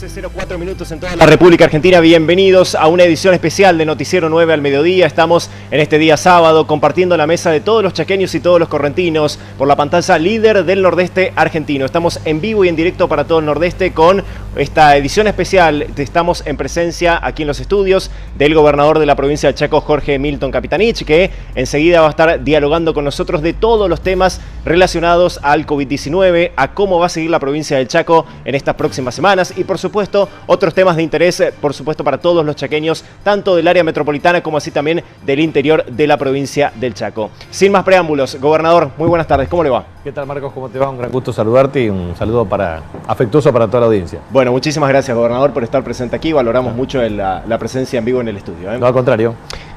13:04 en toda la República Argentina. Bienvenidos a una edición especial de Noticiero 9 al mediodía. Estamos en este día sábado compartiendo la mesa de todos los chaqueños y todos los correntinos por la pantalla líder del Nordeste argentino. Estamos en vivo y en directo para todo el Nordeste con esta edición especial. Estamos en presencia aquí en los estudios del gobernador de la provincia del Chaco, Jorge Milton Capitanich, que enseguida va a estar dialogando con nosotros de todos los temas relacionados al COVID-19, a cómo va a seguir la provincia del Chaco en estas próximas semanas y, por supuesto, otros temas de interés, por supuesto, para todos los chaqueños, tanto del área metropolitana como así también del interior de la provincia del Chaco. Sin más preámbulos, gobernador, muy buenas tardes, ¿cómo le va? ¿Qué tal, Marcos? ¿Cómo te va? Un gran gusto saludarte y un saludo afectuoso para toda la audiencia. Bueno, muchísimas gracias, gobernador, por estar presente aquí. Valoramos mucho la presencia en vivo en el estudio. No, al contrario.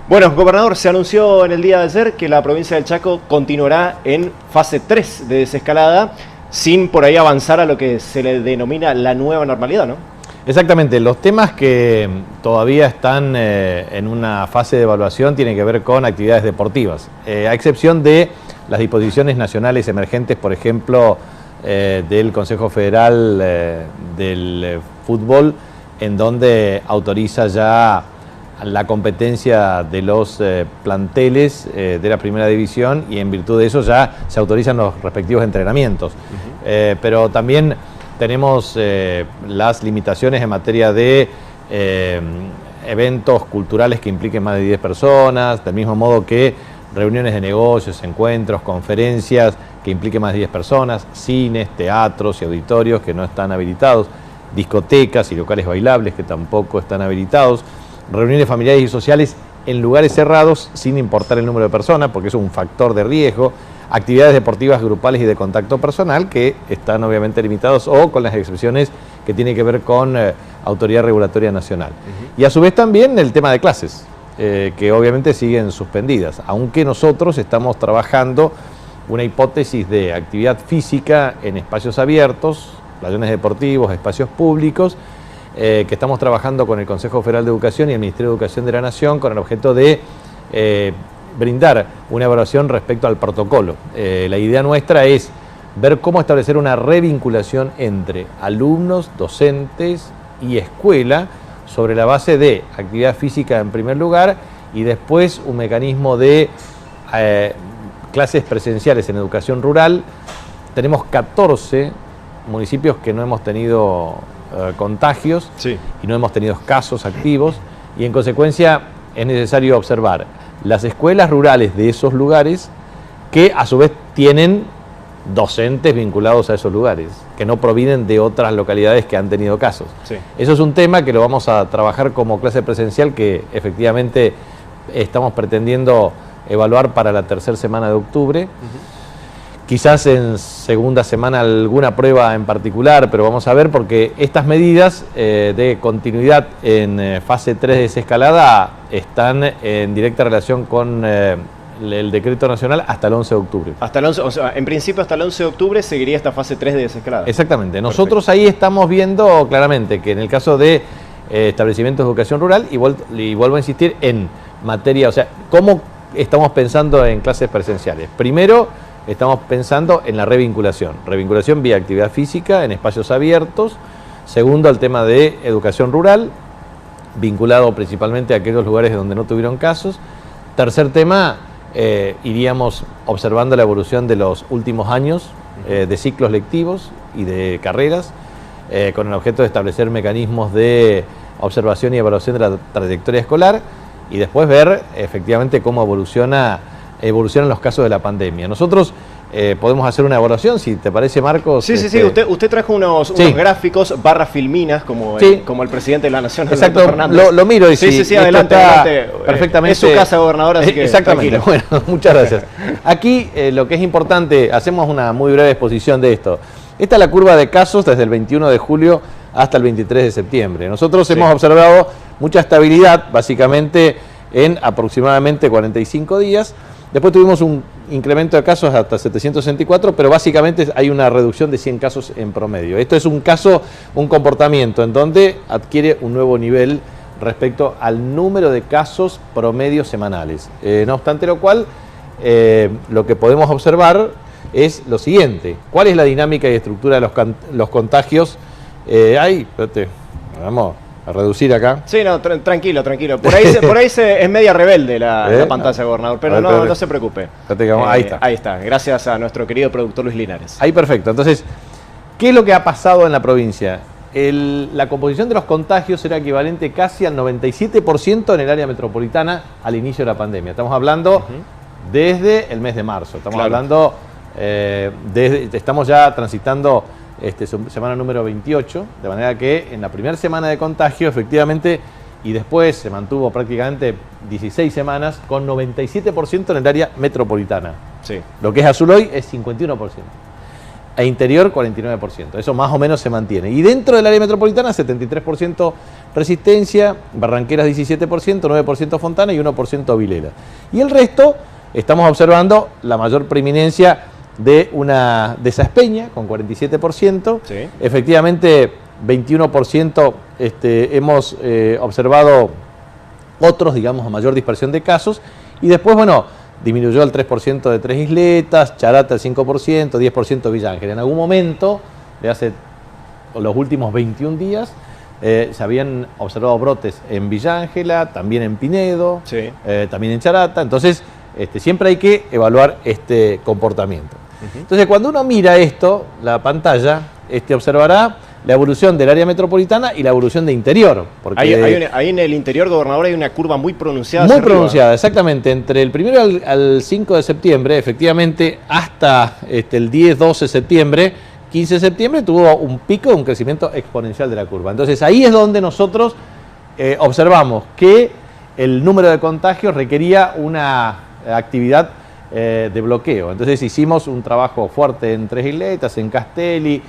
Bueno, gobernador, se anunció en el día de ayer que la provincia del Chaco continuará en fase 3 de desescalada, sin por ahí avanzar a lo que se le denomina la nueva normalidad, ¿no? Exactamente. Los temas que todavía están en una fase de evaluación tienen que ver con actividades deportivas, a excepción de las disposiciones nacionales emergentes, por ejemplo, del Consejo Federal del Fútbol, en donde autoriza ya la competencia de los planteles de la primera división y en virtud de eso ya se autorizan los respectivos entrenamientos. Pero también tenemos las limitaciones en materia de eventos culturales que impliquen más de 10 personas, del mismo modo que reuniones de negocios, encuentros, conferencias que impliquen más de 10 personas, cines, teatros y auditorios que no están habilitados, discotecas y locales bailables que tampoco están habilitados, reuniones familiares y sociales en lugares cerrados sin importar el número de personas, porque eso es un factor de riesgo, actividades deportivas grupales y de contacto personal que están obviamente limitados o con las excepciones que tienen que ver con Autoridad Regulatoria Nacional. Y a su vez también el tema de clases, que obviamente siguen suspendidas, aunque nosotros estamos trabajando una hipótesis de actividad física en espacios abiertos, playones deportivos, espacios públicos, que estamos trabajando con el Consejo Federal de Educación y el Ministerio de Educación de la Nación con el objeto de brindar una evaluación respecto al protocolo. La idea nuestra es ver cómo establecer una revinculación entre alumnos, docentes y escuela sobre la base de actividad física en primer lugar y después un mecanismo de clases presenciales en educación rural. Tenemos 14 municipios que no hemos tenido contagios y no hemos tenido casos activos y en consecuencia es necesario observar las escuelas rurales de esos lugares que a su vez tienen docentes vinculados a esos lugares, que no provienen de otras localidades que han tenido casos. Eso es un tema que lo vamos a trabajar como clase presencial que efectivamente estamos pretendiendo evaluar para la tercera semana de octubre. Quizás en segunda semana alguna prueba en particular, pero vamos a ver porque estas medidas de continuidad en fase 3 de desescalada están en directa relación con el decreto nacional hasta el 11 de octubre. Hasta el 11, o sea, en principio hasta el 11 de octubre seguiría esta fase 3 de desescalada. Exactamente. Nosotros ahí estamos viendo claramente que en el caso de establecimientos de educación rural, y vuelvo a insistir en materia, o sea, ¿cómo estamos pensando en clases presenciales? Primero, estamos pensando en la revinculación vía actividad física en espacios abiertos. Segundo, el tema de educación rural, vinculado principalmente a aquellos lugares donde no tuvieron casos. Tercer tema, iríamos observando la evolución de los últimos años de ciclos lectivos y de carreras, con el objeto de establecer mecanismos de observación y evaluación de la trayectoria escolar y después ver efectivamente cómo evolucionan los casos de la pandemia. Nosotros podemos hacer una evaluación, si te parece, Marcos. Sí. Usted trajo unos gráficos filminas como el presidente de la Nación. Exacto, lo miro y sí, adelante. Perfectamente. Es su casa, gobernador, así que exactamente. Tranquilo. Bueno, muchas gracias. Aquí lo que es importante, hacemos una muy breve exposición de esto. Esta es la curva de casos desde el 21 de julio hasta el 23 de septiembre. Nosotros hemos observado mucha estabilidad, básicamente en aproximadamente 45 días. Después tuvimos un incremento de casos hasta 764, pero básicamente hay una reducción de 100 casos en promedio. Esto es un comportamiento en donde adquiere un nuevo nivel respecto al número de casos promedio semanales. No obstante lo cual, lo que podemos observar es lo siguiente. ¿Cuál es la dinámica y estructura de los contagios? Vamos a reducir acá. Sí, no, tranquilo. Por ahí es media rebelde la pantalla, gobernador, pero no se preocupe. Ahí está. Ahí está, gracias a nuestro querido productor Luis Linares. Ahí perfecto. Entonces, ¿qué es lo que ha pasado en la provincia? La composición de los contagios era equivalente casi al 97% en el área metropolitana al inicio de la pandemia. Estamos hablando desde el mes de marzo. Estamos hablando, estamos ya transitando semana número 28, de manera que en la primera semana de contagio, efectivamente, y después se mantuvo prácticamente 16 semanas con 97% en el área metropolitana. Sí. Lo que es azul hoy es 51%. E interior 49%, eso más o menos se mantiene. Y dentro del área metropolitana 73% Resistencia, Barranqueras 17%, 9% Fontana y 1% Vilela. Y el resto estamos observando la mayor preeminencia de Saspeña con 47%, sí. Efectivamente 21% hemos observado otros, digamos, a mayor dispersión de casos, y después, bueno, disminuyó el 3% de Tres Isletas, Charata el 5%, 10% Villa Ángel. En algún momento, de hace los últimos 21 días, se habían observado brotes en Villa Ángela, también en Pinedo, sí. También en Charata. Entonces, siempre hay que evaluar este comportamiento. Entonces, cuando uno mira esto, la pantalla, observará la evolución del área metropolitana y la evolución de interior. Porque ahí en el interior, gobernador, hay una curva muy pronunciada. Muy pronunciada, exactamente. Entre el 1 al 5 de septiembre, efectivamente, hasta el 10-12 de septiembre, 15 de septiembre, tuvo un pico, un crecimiento exponencial de la curva. Entonces, ahí es donde nosotros observamos que el número de contagios requería una actividad de bloqueo. Entonces, hicimos un trabajo fuerte en Tres Isletas, en Castelli,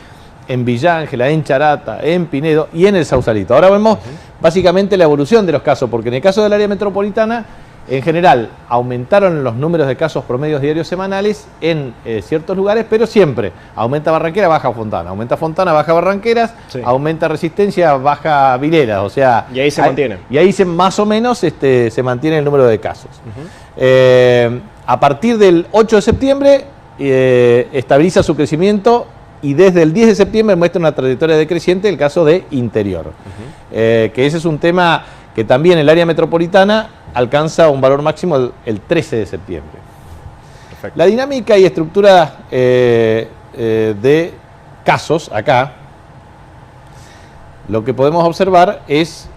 en Villa Ángela, en Charata, en Pinedo y en el Sausalito. Ahora vemos básicamente la evolución de los casos, porque en el caso del área metropolitana, en general, aumentaron los números de casos promedios diarios semanales en ciertos lugares, pero siempre aumenta Barranquera, baja Fontana, aumenta Fontana, baja Barranqueras, sí. Aumenta Resistencia, baja Vileras, o sea... Y ahí se mantiene. Y ahí más o menos se mantiene el número de casos. A partir del 8 de septiembre estabiliza su crecimiento, y desde el 10 de septiembre muestra una trayectoria decreciente el caso de interior. Que ese es un tema que también el área metropolitana alcanza un valor máximo el 13 de septiembre. Perfecto. La dinámica y estructura de casos acá, lo que podemos observar es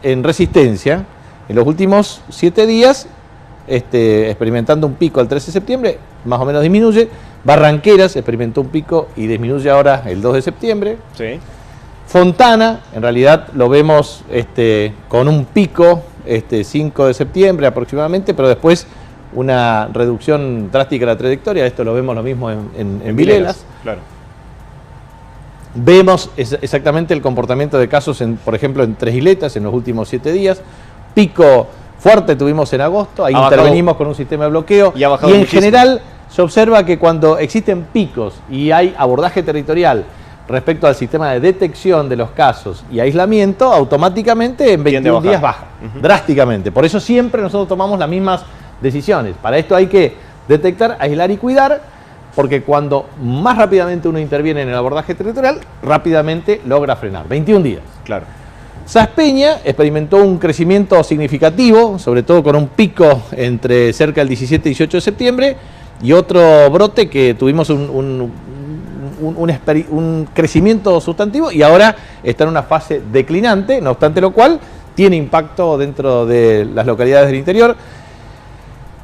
en Resistencia, en los últimos 7 días, experimentando un pico el 13 de septiembre, más o menos disminuye. Barranqueras experimentó un pico y disminuye ahora el 2 de septiembre. Sí. Fontana, en realidad lo vemos con un pico 5 de septiembre aproximadamente, pero después una reducción drástica de la trayectoria. Esto lo vemos lo mismo en Vilelas. Claro. Vemos exactamente el comportamiento de casos, por ejemplo, en Tres Isletas en los últimos 7 días. Pico fuerte tuvimos en agosto, ahí intervenimos con un sistema de bloqueo. Y en general se observa que cuando existen picos y hay abordaje territorial respecto al sistema de detección de los casos y aislamiento, automáticamente en 21 días baja, drásticamente. Por eso siempre nosotros tomamos las mismas decisiones. Para esto hay que detectar, aislar y cuidar, porque cuando más rápidamente uno interviene en el abordaje territorial, rápidamente logra frenar. 21 días. Claro. Saspeña experimentó un crecimiento significativo, sobre todo con un pico entre cerca del 17 y 18 de septiembre, y otro brote que tuvimos un crecimiento sustantivo y ahora está en una fase declinante, no obstante lo cual tiene impacto dentro de las localidades del interior.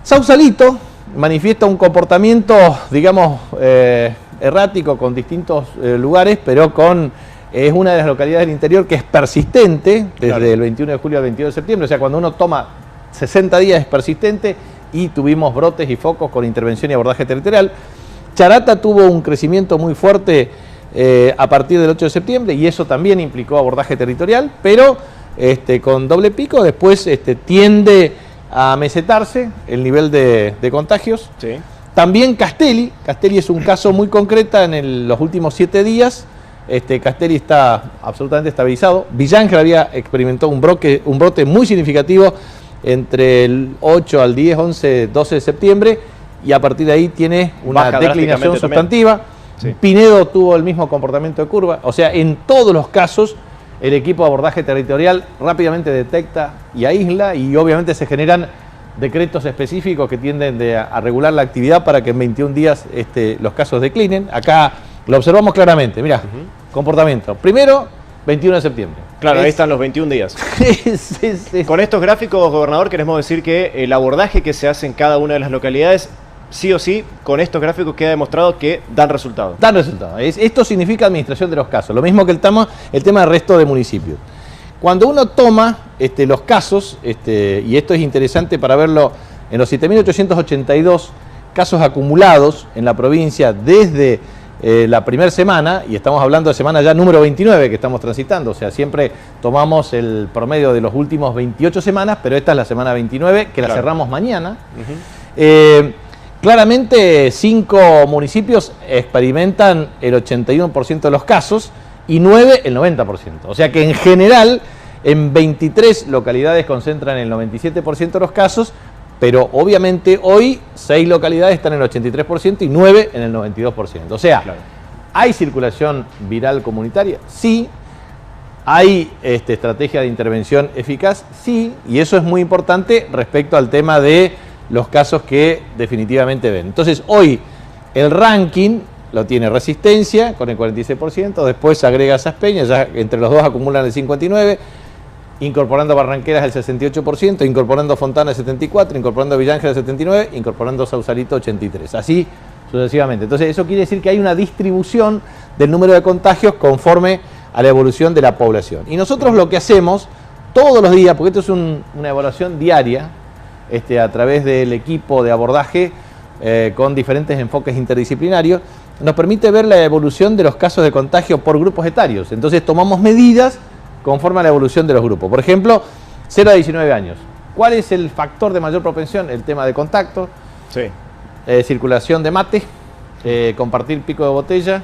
Sausalito manifiesta un comportamiento, digamos, errático con distintos lugares, pero es una de las localidades del interior que es persistente desde el 21 de julio al 22 de septiembre, o sea, cuando uno toma 60 días es persistente, y tuvimos brotes y focos con intervención y abordaje territorial. Charata tuvo un crecimiento muy fuerte a partir del 8 de septiembre y eso también implicó abordaje territorial, pero con doble pico. Después tiende a mesetarse el nivel de contagios. Sí. También Castelli es un caso muy concreto en los últimos 7 días. Castelli está absolutamente estabilizado. Villa Ángel había experimentado un brote muy significativo entre el 8 al 10, 11, 12 de septiembre y a partir de ahí tiene una declinación sustantiva. Sí. Pinedo tuvo el mismo comportamiento de curva, o sea, en todos los casos el equipo de abordaje territorial rápidamente detecta y aísla, y obviamente se generan decretos específicos que tienden a regular la actividad para que en 21 días los casos declinen. Acá lo observamos claramente, mirá, comportamiento. Primero, 21 de septiembre. Claro, ahí están los 21 días. Con estos gráficos, gobernador, queremos decir que el abordaje que se hace en cada una de las localidades, sí o sí, con estos gráficos queda demostrado que dan resultado. Dan resultado. Esto significa administración de los casos, lo mismo que el tema del resto de municipios. Cuando uno toma los casos, y esto es interesante para verlo en los 7.882 casos acumulados en la provincia desde la primera semana, y estamos hablando de semana ya número 29 que estamos transitando, o sea, siempre tomamos el promedio de los últimos 28 semanas, pero esta es la semana 29, que la cerramos mañana. Claramente 5 municipios experimentan el 81% de los casos y 9 el 90%. O sea que en general en 23 localidades concentran el 97% de los casos, pero obviamente hoy 6 localidades están en el 83% y 9 en el 92%. O sea, ¿hay circulación viral comunitaria? Sí. ¿Hay estrategia de intervención eficaz? Sí. Y eso es muy importante respecto al tema de los casos que definitivamente ven. Entonces, hoy el ranking lo tiene Resistencia con el 46%, después agrega Saspeña, ya entre los dos acumulan el 59%, incorporando Barranqueras el 68%, incorporando Fontana el 74%, incorporando Villángel el 79%, incorporando Sausalito 83%, así sucesivamente. Entonces, eso quiere decir que hay una distribución del número de contagios conforme a la evolución de la población. Y nosotros lo que hacemos todos los días, porque esto es una evaluación diaria, a través del equipo de abordaje con diferentes enfoques interdisciplinarios, nos permite ver la evolución de los casos de contagio por grupos etarios. Entonces tomamos medidas conforme a la evolución de los grupos. Por ejemplo, 0 a 19 años. ¿Cuál es el factor de mayor propensión? El tema de contacto, circulación de mate, compartir pico de botella,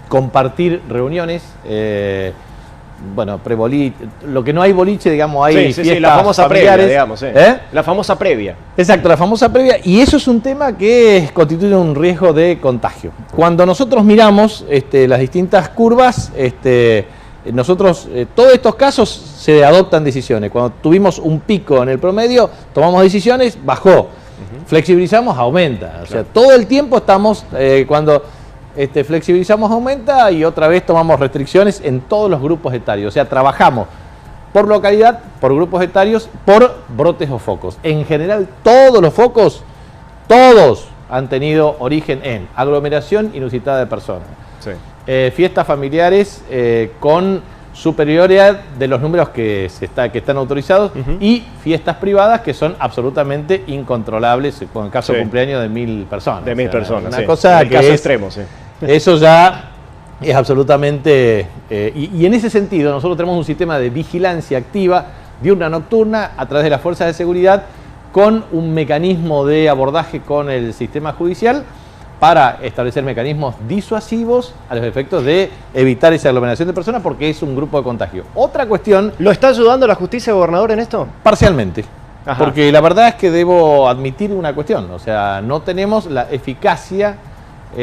compartir reuniones, bueno, pre-boliche, lo que no hay boliche, digamos, hay fiestas la famosa familiares, previa, digamos. La famosa previa. Exacto, la famosa previa, y eso es un tema que constituye un riesgo de contagio. Cuando nosotros miramos las distintas curvas, nosotros, todos estos casos se adoptan decisiones. Cuando tuvimos un pico en el promedio, tomamos decisiones, bajó. Flexibilizamos, aumenta. O sea, todo el tiempo estamos, cuando flexibilizamos, aumenta, y otra vez tomamos restricciones en todos los grupos etarios. O sea, trabajamos por localidad, por grupos etarios, por brotes o focos. En general, todos los focos, todos han tenido origen en aglomeración inusitada de personas. Fiestas familiares con superioridad de los números que están autorizados, y fiestas privadas que son absolutamente incontrolables, con el caso de cumpleaños de 1000 personas. De 1000 personas, una cosa el que caso es extremo, Eso ya es absolutamente... y en ese sentido nosotros tenemos un sistema de vigilancia activa diurna nocturna a través de las fuerzas de seguridad, con un mecanismo de abordaje con el sistema judicial, para establecer mecanismos disuasivos a los efectos de evitar esa aglomeración de personas, porque es un grupo de contagio. Otra cuestión... ¿Lo está ayudando la justicia, gobernador, en esto? Parcialmente. Porque la verdad es que debo admitir una cuestión, o sea, no tenemos la eficacia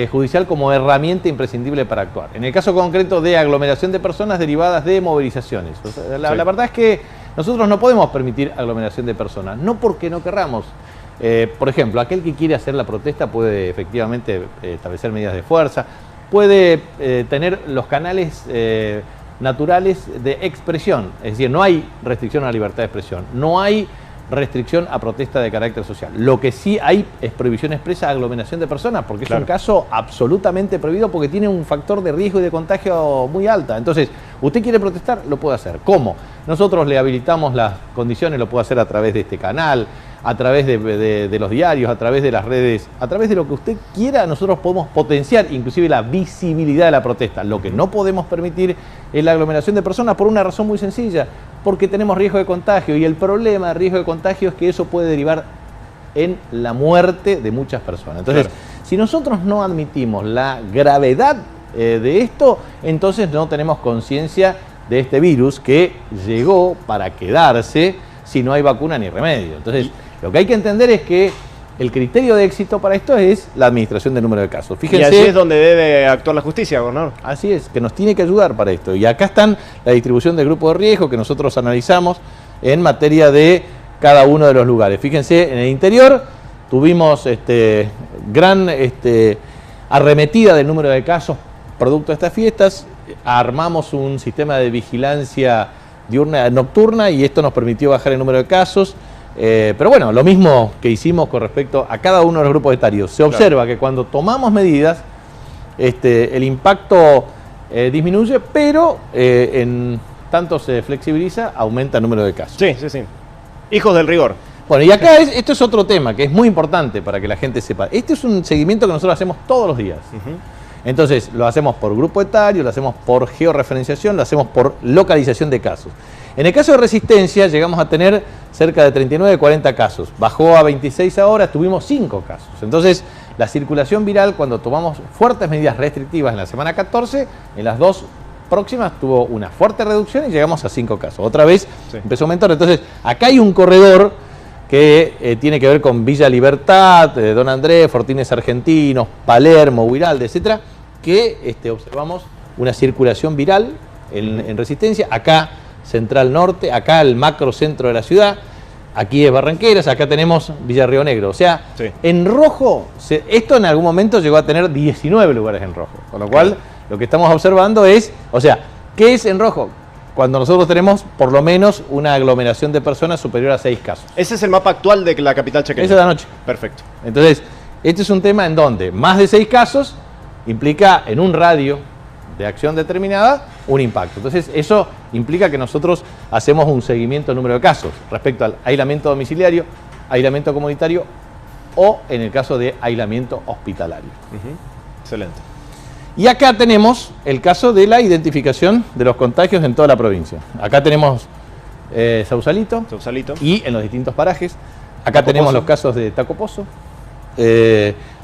judicial como herramienta imprescindible para actuar. En el caso concreto de aglomeración de personas derivadas de movilizaciones. O sea, la verdad es que nosotros no podemos permitir aglomeración de personas, no porque no querramos. Por ejemplo, aquel que quiere hacer la protesta puede efectivamente establecer medidas de fuerza, puede tener los canales naturales de expresión, es decir, no hay restricción a la libertad de expresión, no hay restricción a protesta de carácter social. Lo que sí hay es prohibición expresa a aglomeración de personas, porque es un caso absolutamente prohibido, porque tiene un factor de riesgo y de contagio muy alta. Entonces, usted quiere protestar, lo puede hacer. ¿Cómo? Nosotros le habilitamos las condiciones, lo puede hacer a través de este canal, a través de los diarios, a través de las redes, a través de lo que usted quiera. Nosotros podemos potenciar inclusive la visibilidad de la protesta. Lo que no podemos permitir es la aglomeración de personas, por una razón muy sencilla, porque tenemos riesgo de contagio, y el problema de riesgo de contagio es que eso puede derivar en la muerte de muchas personas. Entonces, si nosotros no admitimos la gravedad de esto, entonces no tenemos conciencia de este virus que llegó para quedarse si no hay vacuna ni remedio. Entonces, lo que hay que entender es que el criterio de éxito para esto es la administración del número de casos. Fíjense, y allí es donde debe actuar la justicia, gobernador. Así es, que nos tiene que ayudar para esto. Y acá están la distribución del grupo de riesgo que nosotros analizamos en materia de cada uno de los lugares. Fíjense, en el interior tuvimos gran arremetida del número de casos producto de estas fiestas. Armamos un sistema de vigilancia diurna, nocturna, y esto nos permitió bajar el número de casos. Pero bueno, lo mismo que hicimos con respecto a cada uno de los grupos etarios. Se observa que cuando tomamos medidas, el impacto disminuye, pero en tanto se flexibiliza, aumenta el número de casos. Sí, sí, sí. Hijos del rigor. Bueno, y acá esto es otro tema que es muy importante para que la gente sepa. Este es un seguimiento que nosotros hacemos todos los días. Entonces, lo hacemos por grupo etario, lo hacemos por georreferenciación, lo hacemos por localización de casos. En el caso de Resistencia, llegamos a tener cerca de 39, 40 casos. Bajó a 26 ahora, tuvimos 5 casos. Entonces, la circulación viral, cuando tomamos fuertes medidas restrictivas en la semana 14, en las 2 próximas tuvo una fuerte reducción y llegamos a 5 casos. Otra vez empezó a aumentar. Entonces, acá hay un corredor que tiene que ver con Villa Libertad, Don Andrés, Fortines Argentinos, Palermo, Huiralde, etcétera, que observamos una circulación viral en Resistencia. Acá Central Norte, acá el macro centro de la ciudad, aquí es Barranqueras, acá tenemos Villa Río Negro. O sea, en rojo, esto en algún momento llegó a tener 19 lugares en rojo, con lo cual lo que estamos observando es, o sea, ¿qué es en rojo? Cuando nosotros tenemos por lo menos una aglomeración de personas superior a 6 casos. Ese es el mapa actual de la capital chaqueña. Esa es la noche. Perfecto. Entonces, este es un tema en donde más de 6 casos implica en un radio de acción determinada un impacto. Entonces, eso implica que nosotros hacemos un seguimiento del número de casos respecto al aislamiento domiciliario, aislamiento comunitario o en el caso de aislamiento hospitalario. Excelente. Y acá tenemos el caso de la identificación de los contagios en toda la provincia. Acá tenemos Sausalito y en los distintos parajes. Acá tenemos los casos de Taco Pozo.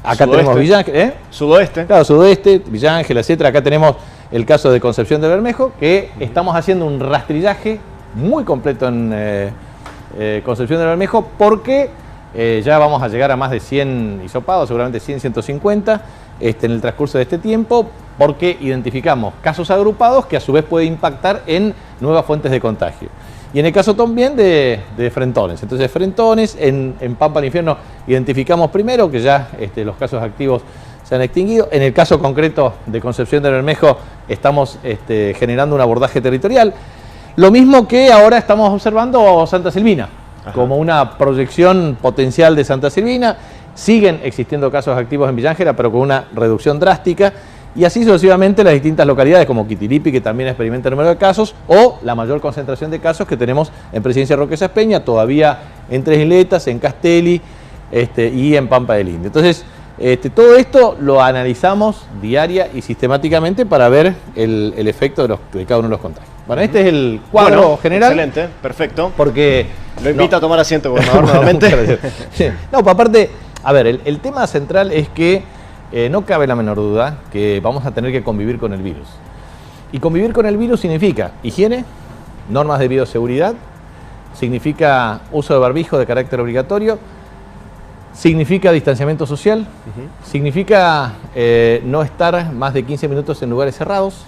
Acá tenemos Villángel. Sudoeste. Claro, Sudoeste, Villángel, etcétera. Acá tenemos el caso de Concepción de Bermejo, que estamos haciendo un rastrillaje muy completo en Concepción de Bermejo, porque ya vamos a llegar a más de 100 hisopados, seguramente 100, 150 en el transcurso de este tiempo, porque identificamos casos agrupados que a su vez puede impactar en nuevas fuentes de contagio. Y en el caso también de Frentones. Entonces, Frentones, en Pampa del Infierno, identificamos primero que ya los casos activos se han extinguido. En el caso concreto de Concepción de Bermejo, estamos generando un abordaje territorial. Lo mismo que ahora estamos observando Santa Silvina, como una proyección potencial de Santa Silvina. Siguen existiendo casos activos en Villángela, pero con una reducción drástica. Y así sucesivamente las distintas localidades como Quitiripi, que también experimenta el número de casos, o la mayor concentración de casos que tenemos en Presidencia Roque Sáenz Peña, todavía en Tres Isletas, en Castelli y en Pampa del Indio. Entonces, todo esto lo analizamos diaria y sistemáticamente para ver el efecto de cada uno de los contagios. Bueno, este es el cuadro general. Excelente, perfecto. Porque lo invito a tomar asiento, gobernador, nuevamente. No, pues aparte, a ver, el tema central es que no cabe la menor duda que vamos a tener que convivir con el virus. Y convivir con el virus significa higiene, normas de bioseguridad, significa uso de barbijo de carácter obligatorio, significa distanciamiento social, significa no estar más de 15 minutos en lugares cerrados,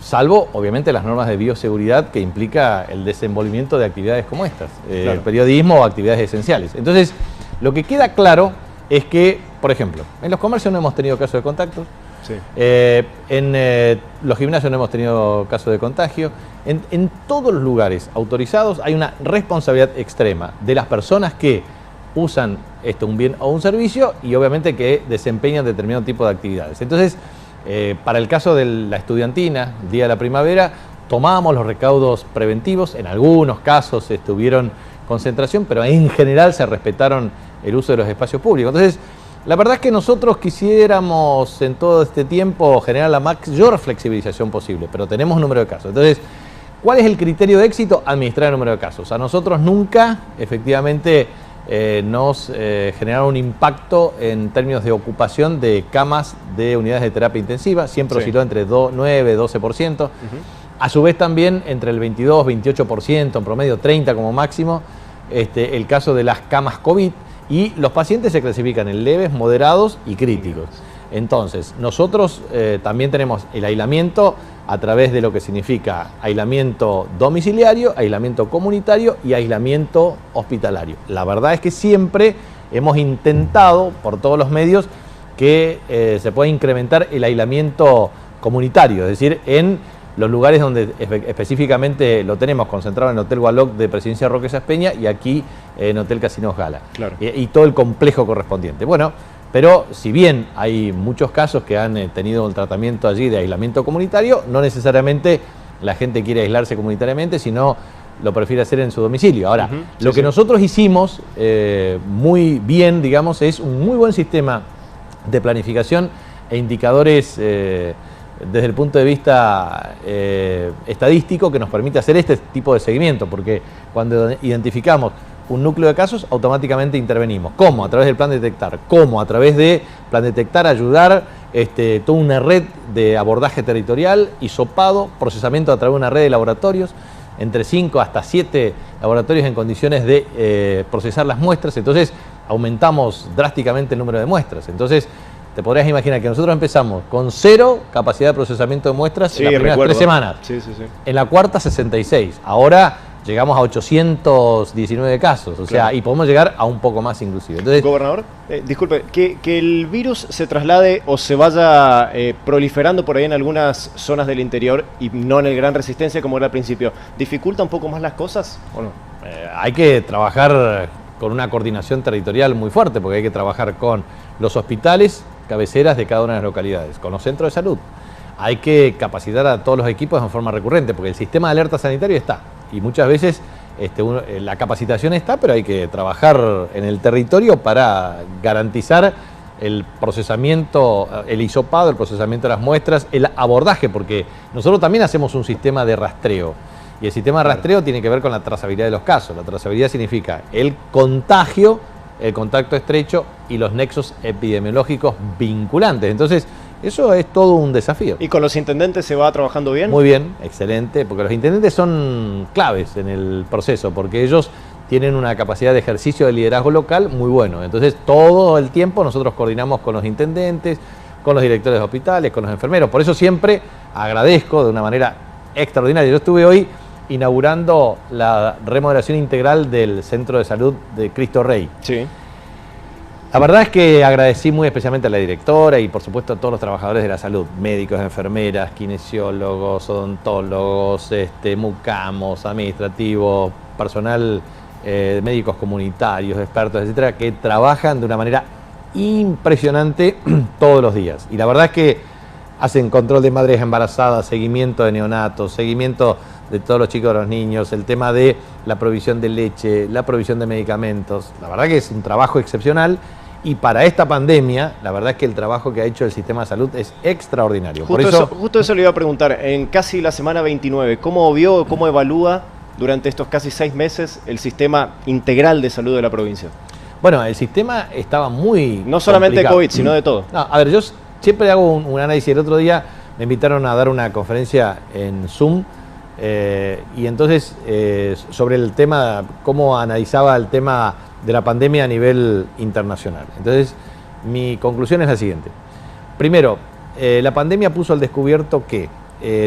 salvo obviamente las normas de bioseguridad que implica el desenvolvimiento de actividades como estas, el periodismo o actividades esenciales. Entonces, lo que queda claro es que, por ejemplo, en los comercios no hemos tenido casos de contacto, en los gimnasios no hemos tenido casos de contagio, en todos los lugares autorizados hay una responsabilidad extrema de las personas que usan un bien o un servicio y obviamente que desempeñan determinado tipo de actividades. Entonces, para el caso de la estudiantina, el día de la primavera, tomamos los recaudos preventivos, en algunos casos tuvieron concentración, pero en general se respetaron el uso de los espacios públicos. Entonces, la verdad es que nosotros quisiéramos en todo este tiempo generar la mayor flexibilización posible, pero tenemos un número de casos. Entonces, ¿cuál es el criterio de éxito? Administrar el número de casos. A nosotros nunca, efectivamente, nos generaron un impacto en términos de ocupación de camas de unidades de terapia intensiva, siempre osciló entre 9, 12%. A su vez también entre el 22, 28%, en promedio 30% como máximo, el caso de las camas COVID. Y los pacientes se clasifican en leves, moderados y críticos. Entonces, nosotros también tenemos el aislamiento a través de lo que significa aislamiento domiciliario, aislamiento comunitario y aislamiento hospitalario. La verdad es que siempre hemos intentado, por todos los medios, que se pueda incrementar el aislamiento comunitario, es decir, en los lugares donde específicamente lo tenemos concentrado en el Hotel Gualoc de Presidencia Roque Saspeña y aquí en Hotel Casinos Gala. Claro. Y todo el complejo correspondiente. Bueno, pero si bien hay muchos casos que han tenido un tratamiento allí de aislamiento comunitario, no necesariamente la gente quiere aislarse comunitariamente, sino lo prefiere hacer en su domicilio. Ahora, lo que nosotros hicimos muy bien, digamos, es un muy buen sistema de planificación e indicadores desde el punto de vista estadístico que nos permite hacer este tipo de seguimiento, porque cuando identificamos un núcleo de casos, automáticamente intervenimos. ¿Cómo? A través del plan detectar. ¿Cómo? A través de plan detectar, ayudar, toda una red de abordaje territorial, hisopado, procesamiento a través de una red de laboratorios, entre 5 hasta 7 laboratorios en condiciones de procesar las muestras. Entonces, aumentamos drásticamente el número de muestras. Entonces, te podrías imaginar que nosotros empezamos con 0 capacidad de procesamiento de muestras en las primeras 3 semanas. En la cuarta, 66. Ahora llegamos a 819 casos, o sea, y podemos llegar a un poco más inclusive. Entonces, gobernador, disculpe, que el virus se traslade o se vaya proliferando por ahí en algunas zonas del interior y no en el Gran Resistencia como era al principio, ¿dificulta un poco más las cosas o no? Hay que trabajar con una coordinación territorial muy fuerte, porque hay que trabajar con los hospitales cabeceras de cada una de las localidades, con los centros de salud. Hay que capacitar a todos los equipos de forma recurrente, porque el sistema de alerta sanitario está. Y muchas veces la capacitación está, pero hay que trabajar en el territorio para garantizar el procesamiento, el hisopado, el procesamiento de las muestras, el abordaje, porque nosotros también hacemos un sistema de rastreo. Y el sistema de rastreo tiene que ver con la trazabilidad de los casos. La trazabilidad significa el contagio, el contacto estrecho y los nexos epidemiológicos vinculantes. Entonces, eso es todo un desafío. ¿Y con los intendentes se va trabajando bien? Muy bien, excelente, porque los intendentes son claves en el proceso, porque ellos tienen una capacidad de ejercicio de liderazgo local muy bueno. Entonces, todo el tiempo nosotros coordinamos con los intendentes, con los directores de hospitales, con los enfermeros. Por eso siempre agradezco de una manera extraordinaria. Yo estuve hoy inaugurando la remodelación integral del Centro de Salud de Cristo Rey. Sí. La verdad es que agradecí muy especialmente a la directora y por supuesto a todos los trabajadores de la salud, médicos, enfermeras, kinesiólogos, odontólogos, mucamos, administrativos, personal, médicos comunitarios, expertos, etcétera, que trabajan de una manera impresionante todos los días. Y la verdad es que hacen control de madres embarazadas, seguimiento de neonatos, seguimiento de todos los chicos y los niños, el tema de la provisión de leche, la provisión de medicamentos. La verdad que es un trabajo excepcional y para esta pandemia, la verdad es que el trabajo que ha hecho el sistema de salud es extraordinario. Justo eso le iba a preguntar, en casi la semana 29, ¿cómo vio, cómo evalúa durante estos casi 6 meses el sistema integral de salud de la provincia? Bueno, el sistema estaba muy no solamente complicado. de COVID, sino de todo. No, a ver, yo siempre hago un análisis. El otro día me invitaron a dar una conferencia en Zoom y entonces sobre el tema, cómo analizaba el tema de la pandemia a nivel internacional. Entonces, mi conclusión es la siguiente. Primero, la pandemia puso al descubierto que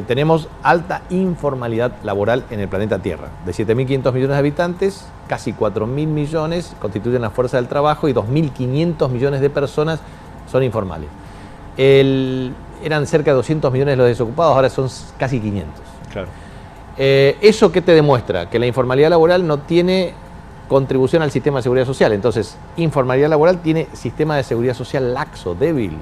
tenemos alta informalidad laboral en el planeta Tierra. De 7.500 millones de habitantes, casi 4.000 millones constituyen la fuerza del trabajo y 2.500 millones de personas son informales. Eran cerca de 200 millones los desocupados, ahora son casi 500. Claro. ¿Eso qué te demuestra? Que la informalidad laboral no tiene contribución al sistema de seguridad social. Entonces, informalidad laboral tiene sistema de seguridad social laxo, débil,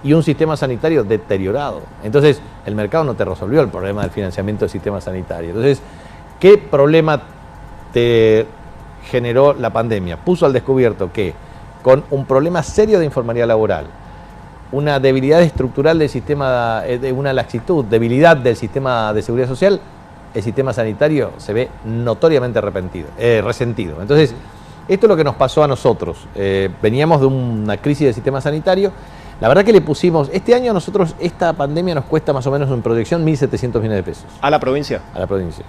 y un sistema sanitario deteriorado. Entonces, el mercado no te resolvió el problema del financiamiento del sistema sanitario. Entonces, ¿qué problema te generó la pandemia? Puso al descubierto que con un problema serio de informalidad laboral, una debilidad estructural del sistema, una laxitud, debilidad del sistema de seguridad social, el sistema sanitario se ve notoriamente resentido. Entonces, esto es lo que nos pasó a nosotros. Veníamos de una crisis del sistema sanitario. La verdad que le pusimos, este año a nosotros, esta pandemia nos cuesta más o menos en proyección 1.700 millones de pesos. ¿A la provincia? A la provincia.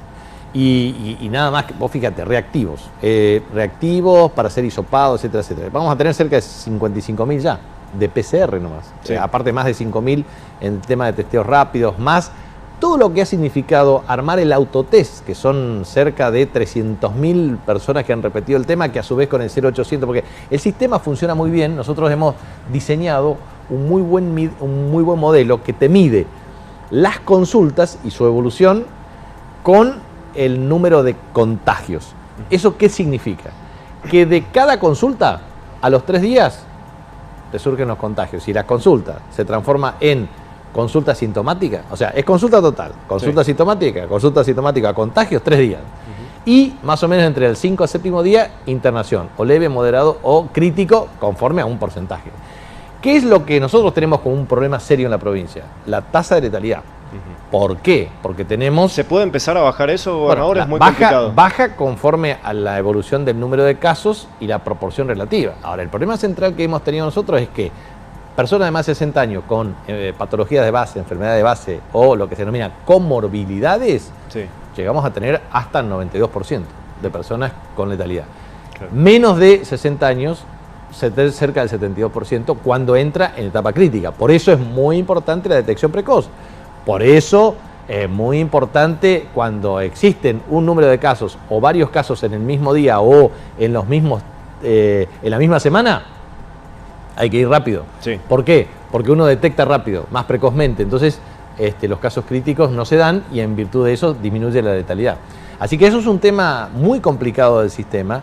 y nada más, vos fíjate, reactivos. Reactivos para ser hisopados, etcétera, etcétera. Vamos a tener cerca de 55.000 ya, de PCR nomás. Sí. Aparte más de 5.000 en el tema de testeos rápidos, más todo lo que ha significado armar el autotest, que son cerca de 300.000 personas que han repetido el tema, que a su vez con el 0800, porque el sistema funciona muy bien. Nosotros hemos diseñado un muy buen modelo que te mide las consultas y su evolución con el número de contagios. ¿Eso qué significa? Que de cada consulta, a los 3 días, te surgen los contagios. Y la consulta se transforma en consulta sintomática, o sea, es consulta total, consulta sintomática, contagios, 3 días. Y más o menos entre el 5 al 7º día, internación, o leve, moderado o crítico, conforme a un porcentaje. ¿Qué es lo que nosotros tenemos como un problema serio en la provincia? La tasa de letalidad. ¿Por qué? Porque tenemos... ¿Se puede empezar a bajar eso? Bueno, Ahora es muy complicado. Baja conforme a la evolución del número de casos y la proporción relativa. Ahora, el problema central que hemos tenido nosotros es que personas de más de 60 años con patologías de base, enfermedades de base o lo que se denomina comorbilidades, Sí. llegamos a tener hasta el 92% de personas con letalidad. Claro. Menos de 60 años, cerca del 72% cuando entra en etapa crítica. Por eso es muy importante la detección precoz. Por eso es muy importante cuando existen un número de casos o varios casos en el mismo día o en los mismos, en la misma semana, hay que ir rápido. Sí. ¿Por qué? Porque uno detecta rápido, más precozmente. Entonces, los casos críticos no se dan y en virtud de eso disminuye la letalidad. Así que eso es un tema muy complicado del sistema.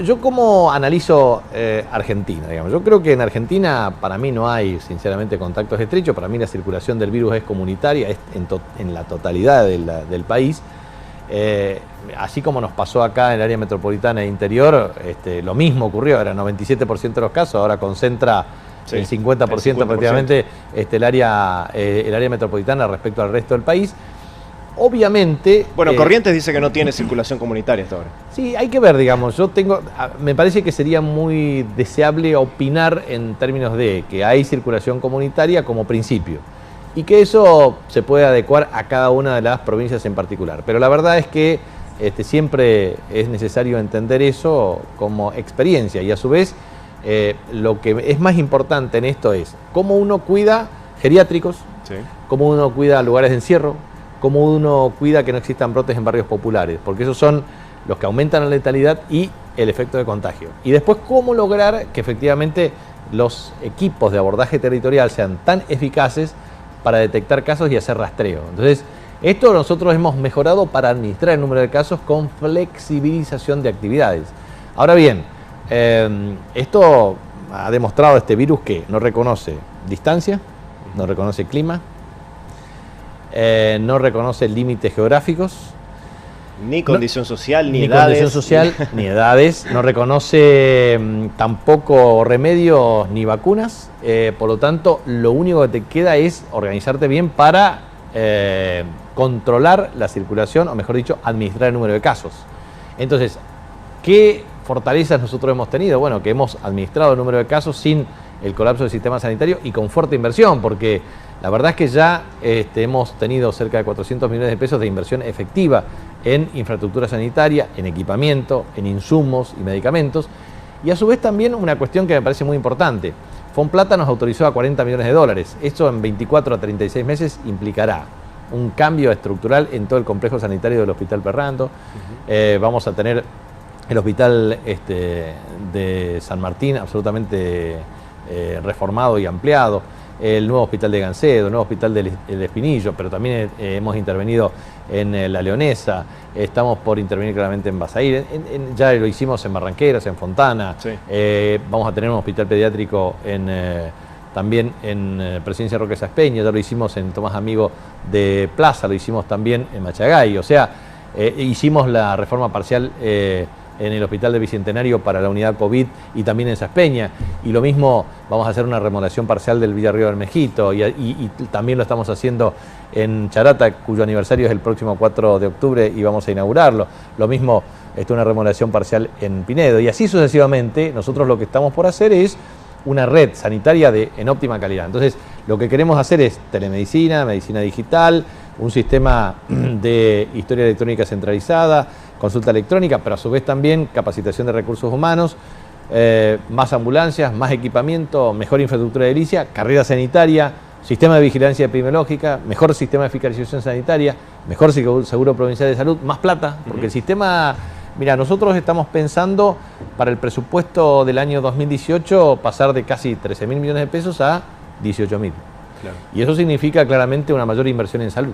Yo como analizo Argentina, digamos, yo creo que en Argentina para mí no hay sinceramente contactos estrechos, para mí la circulación del virus es comunitaria, es en la totalidad del país. Así como nos pasó acá en el área metropolitana e interior, lo mismo ocurrió, era 97% de los casos, ahora concentra Sí, el 50% prácticamente el área metropolitana respecto al resto del país. Obviamente... Bueno, Corrientes dice que no tiene circulación comunitaria hasta ahora. Sí, hay que ver, digamos, me parece que sería muy deseable opinar en términos de que hay circulación comunitaria como principio y que eso se puede adecuar a cada una de las provincias en particular. Pero la verdad es que siempre es necesario entender eso como experiencia y a su vez lo que es más importante en esto es cómo uno cuida geriátricos, Sí. cómo uno cuida lugares de encierro, cómo uno cuida que no existan brotes en barrios populares, porque esos son los que aumentan la letalidad y el efecto de contagio. Y después cómo lograr que efectivamente los equipos de abordaje territorial sean tan eficaces para detectar casos y hacer rastreo. Entonces, esto nosotros hemos mejorado para administrar el número de casos con flexibilización de actividades. Ahora bien, esto ha demostrado este virus que no reconoce distancia, no reconoce clima, no reconoce límites geográficos, Ni condición social, ni ni edades. condición social, ni edades, no reconoce tampoco remedios ni vacunas, por lo tanto, lo único que te queda es organizarte bien para controlar la circulación, o mejor dicho, administrar el número de casos. Entonces, ¿qué fortalezas nosotros hemos tenido? Bueno, que hemos administrado el número de casos sin el colapso del sistema sanitario y con fuerte inversión, porque la verdad es que ya hemos tenido cerca de 400 millones de pesos de inversión efectiva en infraestructura sanitaria, en equipamiento, en insumos y medicamentos. Y a su vez también una cuestión que me parece muy importante. Fonplata nos autorizó a 40 millones de dólares. Esto en 24 a 36 meses implicará un cambio estructural en todo el complejo sanitario del Hospital Perrando. Vamos a tener el hospital de San Martín absolutamente reformado y ampliado, el nuevo hospital de Gancedo, el nuevo hospital del Espinillo, pero también hemos intervenido en La Leonesa, estamos por intervenir claramente en Basair, ya lo hicimos en Barranqueras, en Fontana, Sí. Vamos a tener un hospital pediátrico también en Presidencia Roque Saspeña, ya lo hicimos en Tomás Amigo de Plaza, lo hicimos también en Machagay, o sea, hicimos la reforma parcial en el Hospital de Bicentenario para la unidad COVID y también en Saspeña, y lo mismo vamos a hacer una remodelación parcial del Villarrío del Mejito y también lo estamos haciendo en Charata, cuyo aniversario es el próximo 4 de octubre y vamos a inaugurarlo. Lo mismo, una remodelación parcial en Pinedo y así sucesivamente. Nosotros lo que estamos por hacer es una red sanitaria en óptima calidad. Entonces, lo que queremos hacer es telemedicina, medicina digital, un sistema de historia electrónica centralizada, consulta electrónica, pero a su vez también capacitación de recursos humanos, más ambulancias, más equipamiento, mejor infraestructura edilicia, carrera sanitaria, sistema de vigilancia epidemiológica, mejor sistema de fiscalización sanitaria, mejor seguro provincial de salud, más plata, porque el sistema, mira, nosotros estamos pensando para el presupuesto del año 2018 pasar de casi 13.000 millones de pesos a 18.000. Claro. Y eso significa claramente una mayor inversión en salud.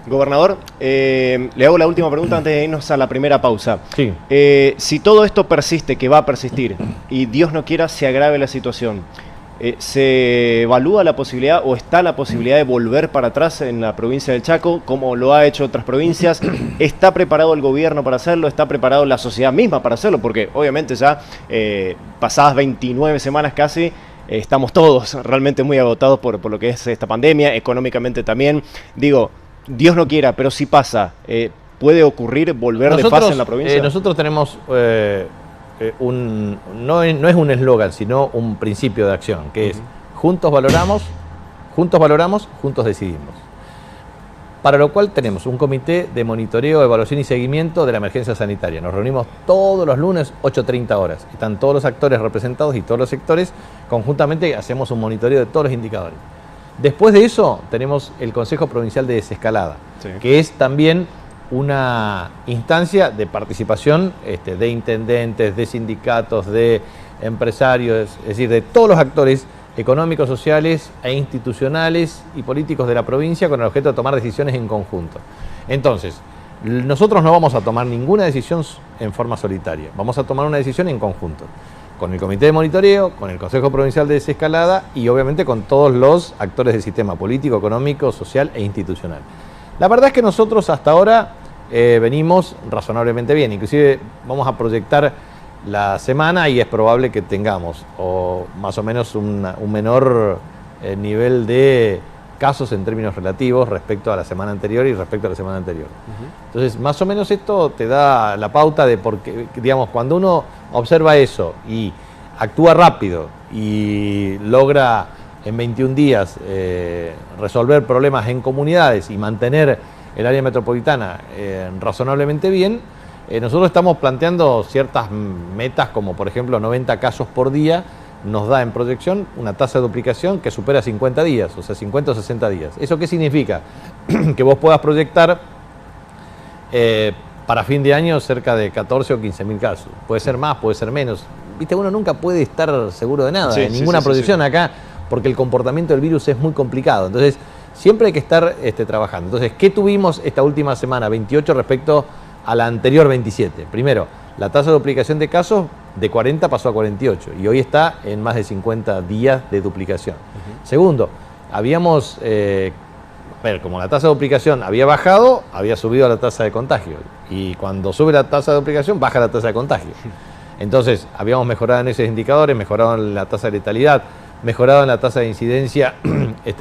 Gobernador, le hago la última pregunta antes de irnos a la primera pausa. Sí. Si todo esto persiste, que va a persistir, y Dios no quiera se agrave la situación, ¿se evalúa la posibilidad o está la posibilidad de volver para atrás en la provincia del Chaco, como lo ha hecho otras provincias? ¿Está preparado el gobierno para hacerlo? ¿Está preparado la sociedad misma para hacerlo? Porque obviamente ya pasadas 29 semanas casi, estamos todos realmente muy agotados por lo que es esta pandemia, económicamente también. Digo, Dios no quiera, pero si pasa, ¿puede ocurrir volver de fase en la provincia? Nosotros tenemos no es un eslogan, sino un principio de acción, que es juntos valoramos, juntos decidimos. Para lo cual tenemos un comité de monitoreo, evaluación y seguimiento de la emergencia sanitaria. Nos reunimos todos los lunes, 8:30 horas. Están todos los actores representados y todos los sectores. Conjuntamente hacemos un monitoreo de todos los indicadores. Después de eso tenemos el Consejo Provincial de Desescalada, sí, que es también una instancia de participación de intendentes, de sindicatos, de empresarios, es decir, de todos los actores económicos, sociales e institucionales y políticos de la provincia con el objeto de tomar decisiones en conjunto. Entonces, nosotros no vamos a tomar ninguna decisión en forma solitaria, vamos a tomar una decisión en conjunto, con el Comité de Monitoreo, con el Consejo Provincial de Desescalada y obviamente con todos los actores del sistema político, económico, social e institucional. La verdad es que nosotros hasta ahora venimos razonablemente bien, inclusive vamos a proyectar la semana y es probable que tengamos o más o menos un menor nivel de casos en términos relativos respecto a la semana anterior y respecto a la semana anterior. Entonces, más o menos esto te da la pauta de por qué, digamos, cuando uno observa eso y actúa rápido y logra en 21 días resolver problemas en comunidades y mantener el área metropolitana razonablemente bien, nosotros estamos planteando ciertas metas como por ejemplo 90 casos por día, nos da en proyección una tasa de duplicación que supera 50 días, o sea 50 o 60 días. ¿Eso qué significa? Que vos puedas proyectar para fin de año cerca de 14 o 15.000 casos. Puede ser más, puede ser menos. Viste, uno nunca puede estar seguro de nada, sí, ninguna proyección acá, porque el comportamiento del virus es muy complicado. Entonces, siempre hay que estar trabajando. Entonces, ¿qué tuvimos esta última semana, 28, respecto a la anterior 27? Primero, la tasa de duplicación de casos de 40 pasó a 48 y hoy está en más de 50 días de duplicación. Segundo, habíamos, como la tasa de duplicación había bajado, había subido la tasa de contagio y cuando sube la tasa de duplicación baja la tasa de contagio. Entonces, habíamos mejorado en esos indicadores, mejorado en la tasa de letalidad, mejorado en la tasa de incidencia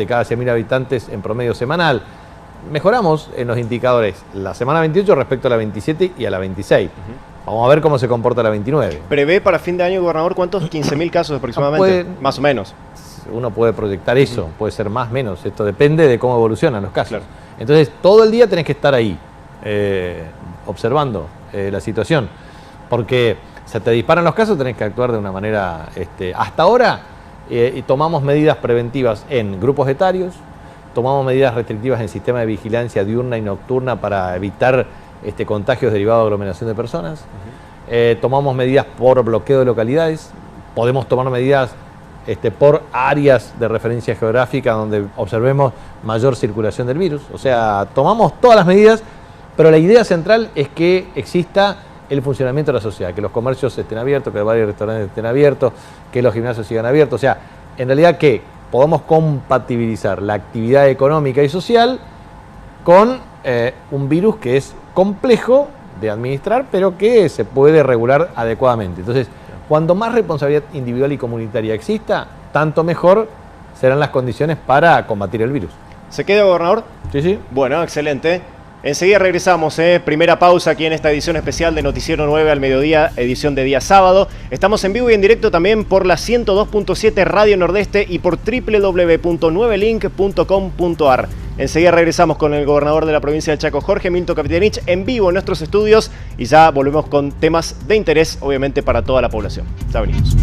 cada 100.000 habitantes en promedio semanal. Mejoramos en los indicadores la semana 28 respecto a la 27 y a la 26. Vamos a ver cómo se comporta la 29. ¿Prevé para fin de año, gobernador, cuántos? 15.000 casos aproximadamente, más o menos. Uno puede proyectar eso, puede ser más, menos. Esto depende de cómo evolucionan los casos. Claro. Entonces, todo el día tenés que estar ahí, observando la situación. Porque se te disparan los casos, tenés que actuar de una manera... hasta ahora tomamos medidas preventivas en grupos etarios, tomamos medidas restrictivas en sistema de vigilancia diurna y nocturna para evitar contagios derivados de aglomeración de personas. Tomamos medidas por bloqueo de localidades. Podemos tomar medidas por áreas de referencia geográfica donde observemos mayor circulación del virus. O sea, tomamos todas las medidas, pero la idea central es que exista el funcionamiento de la sociedad, que los comercios estén abiertos, que los bares y restaurantes estén abiertos, que los gimnasios sigan abiertos. O sea, en realidad que podamos compatibilizar la actividad económica y social con un virus que es complejo de administrar, pero que se puede regular adecuadamente. Entonces, cuando más responsabilidad individual y comunitaria exista, tanto mejor serán las condiciones para combatir el virus. ¿Se queda, gobernador? Sí, sí. Bueno, excelente. Enseguida regresamos, primera pausa aquí en esta edición especial de Noticiero 9 al mediodía, edición de día sábado. Estamos en vivo y en directo también por la 102.7 Radio Nordeste y por www.9link.com.ar. Enseguida regresamos con el gobernador de la provincia del Chaco, Jorge Milton Capitanich, en vivo en nuestros estudios y ya volvemos con temas de interés, obviamente, para toda la población. Ya venimos.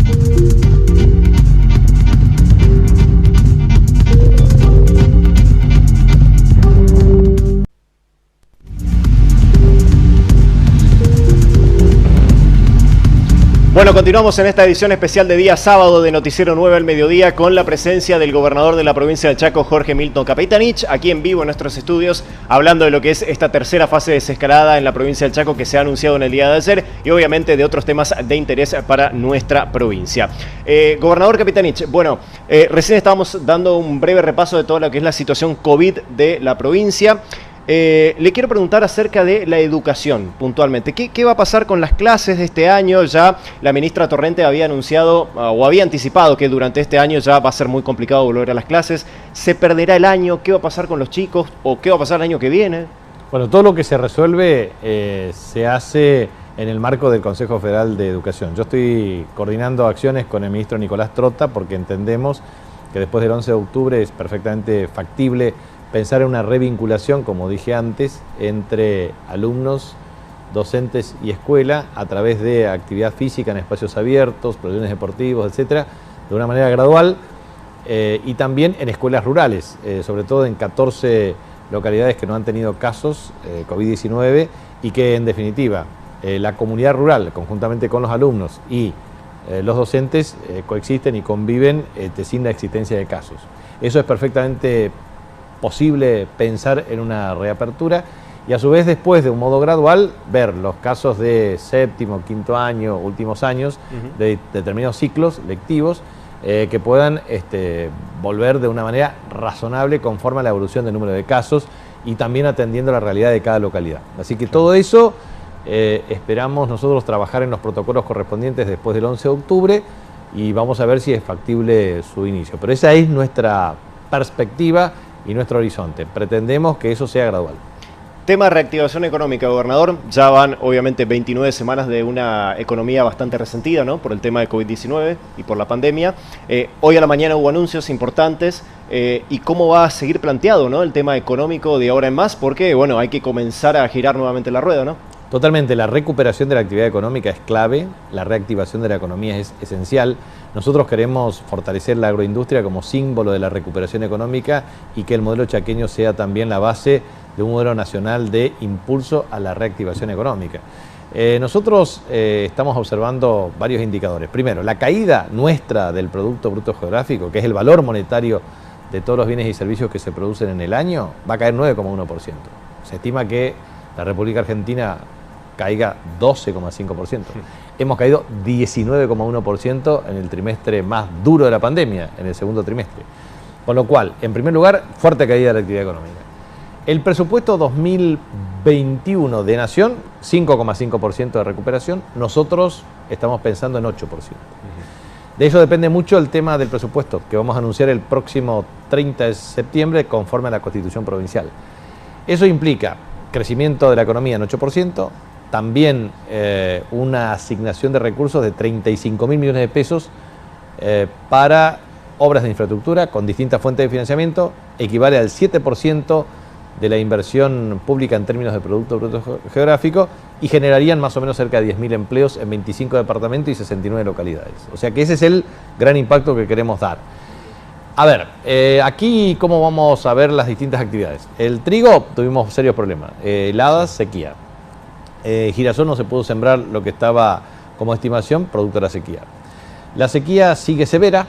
Bueno, continuamos en esta edición especial de día sábado de Noticiero 9 al mediodía con la presencia del gobernador de la provincia del Chaco, Jorge Milton Capitanich, aquí en vivo en nuestros estudios, hablando de lo que es esta tercera fase de desescalada en la provincia del Chaco que se ha anunciado en el día de ayer y obviamente de otros temas de interés para nuestra provincia. Gobernador Capitanich, bueno, recién estábamos dando un breve repaso de toda lo que es la situación COVID de la provincia. Le quiero preguntar acerca de la educación puntualmente. ¿Qué va a pasar con las clases de este año? Ya la ministra Torrente había anunciado o había anticipado que durante este año ya va a ser muy complicado volver a las clases. ¿Se perderá el año? ¿Qué va a pasar con los chicos? ¿O qué va a pasar el año que viene? Bueno, todo lo que se resuelve se hace en el marco del Consejo Federal de Educación. Yo estoy coordinando acciones con el ministro Nicolás Trota porque entendemos que después del 11 de octubre es perfectamente factible pensar en una revinculación, como dije antes, entre alumnos, docentes y escuela a través de actividad física en espacios abiertos, pabellones deportivos, etcétera, de una manera gradual y también en escuelas rurales, sobre todo en 14 localidades que no han tenido casos COVID-19 y que en definitiva la comunidad rural, conjuntamente con los alumnos y los docentes, coexisten y conviven sin la existencia de casos. Eso es perfectamente posible pensar en una reapertura y a su vez después de un modo gradual ver los casos de séptimo, quinto año, últimos años de determinados ciclos lectivos que puedan volver de una manera razonable conforme a la evolución del número de casos y también atendiendo la realidad de cada localidad. Así que todo eso esperamos nosotros trabajar en los protocolos correspondientes después del 11 de octubre y vamos a ver si es factible su inicio. Pero esa es nuestra perspectiva y nuestro horizonte. Pretendemos que eso sea gradual. Tema de reactivación económica, gobernador. Ya van obviamente 29 semanas de una economía bastante resentida, ¿no? Por el tema de COVID-19 y por la pandemia. Hoy a la mañana hubo anuncios importantes. ¿Y cómo va a seguir planteado, ¿no? El tema económico de ahora en más? Porque bueno, hay que comenzar a girar nuevamente la rueda, ¿no? Totalmente, la recuperación de la actividad económica es clave, la reactivación de la economía es esencial. Nosotros queremos fortalecer la agroindustria como símbolo de la recuperación económica y que el modelo chaqueño sea también la base de un modelo nacional de impulso a la reactivación económica. Nosotros estamos observando varios indicadores. Primero, la caída nuestra del Producto Bruto Geográfico, que es el valor monetario de todos los bienes y servicios que se producen en el año, va a caer 9,1%. Se estima que la República Argentina caiga 12,5%. Hemos caído 19,1% en el trimestre más duro de la pandemia, en el segundo trimestre. Con lo cual, en primer lugar, fuerte caída de la actividad económica. El presupuesto 2021 de Nación, 5,5% de recuperación. Nosotros estamos pensando en 8%. De eso depende mucho el tema del presupuesto, que vamos a anunciar el próximo 30 de septiembre conforme a la Constitución Provincial. Eso implica crecimiento de la economía en 8%, también una asignación de recursos de 35.000 millones de pesos para obras de infraestructura con distintas fuentes de financiamiento, equivale al 7% de la inversión pública en términos de Producto Bruto Geográfico y generarían más o menos cerca de 10.000 empleos en 25 departamentos y 69 localidades. O sea que ese es el gran impacto que queremos dar. A ver, aquí cómo vamos a ver las distintas actividades. El trigo tuvimos serios problemas, heladas, sequía. Girasol no se pudo sembrar lo que estaba como estimación, producto de la sequía. La sequía sigue severa,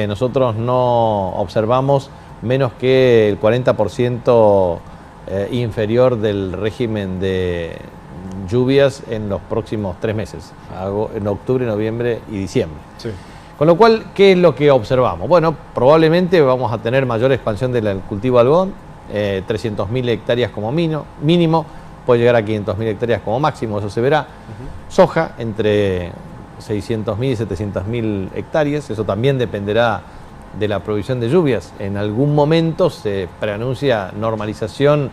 nosotros no observamos menos que el 40% inferior del régimen de lluvias en los próximos 3 meses, en octubre, noviembre y diciembre. Sí. Con lo cual, ¿qué es lo que observamos? Bueno, probablemente vamos a tener mayor expansión del cultivo de algodón, 300.000 hectáreas como mínimo, puede llegar a 500.000 hectáreas como máximo, eso se verá. Soja, entre 600.000 y 700.000 hectáreas, eso también dependerá de la provisión de lluvias. En algún momento se preanuncia normalización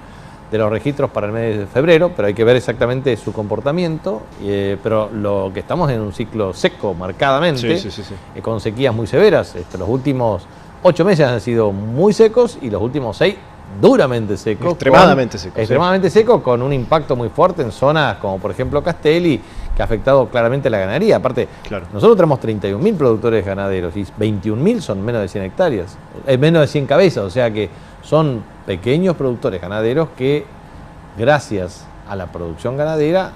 de los registros para el mes de febrero, pero hay que ver exactamente su comportamiento, pero lo que estamos en un ciclo seco marcadamente, con sequías muy severas. Los últimos 8 meses han sido muy secos y los últimos 6 duramente secos. Extremadamente secos, con un impacto muy fuerte en zonas como por ejemplo Castelli, que ha afectado claramente la ganadería. Aparte, nosotros tenemos 31.000 productores ganaderos y 21.000 son menos de 100 hectáreas, menos de 100 cabezas, o sea que son pequeños productores ganaderos que, gracias a la producción ganadera,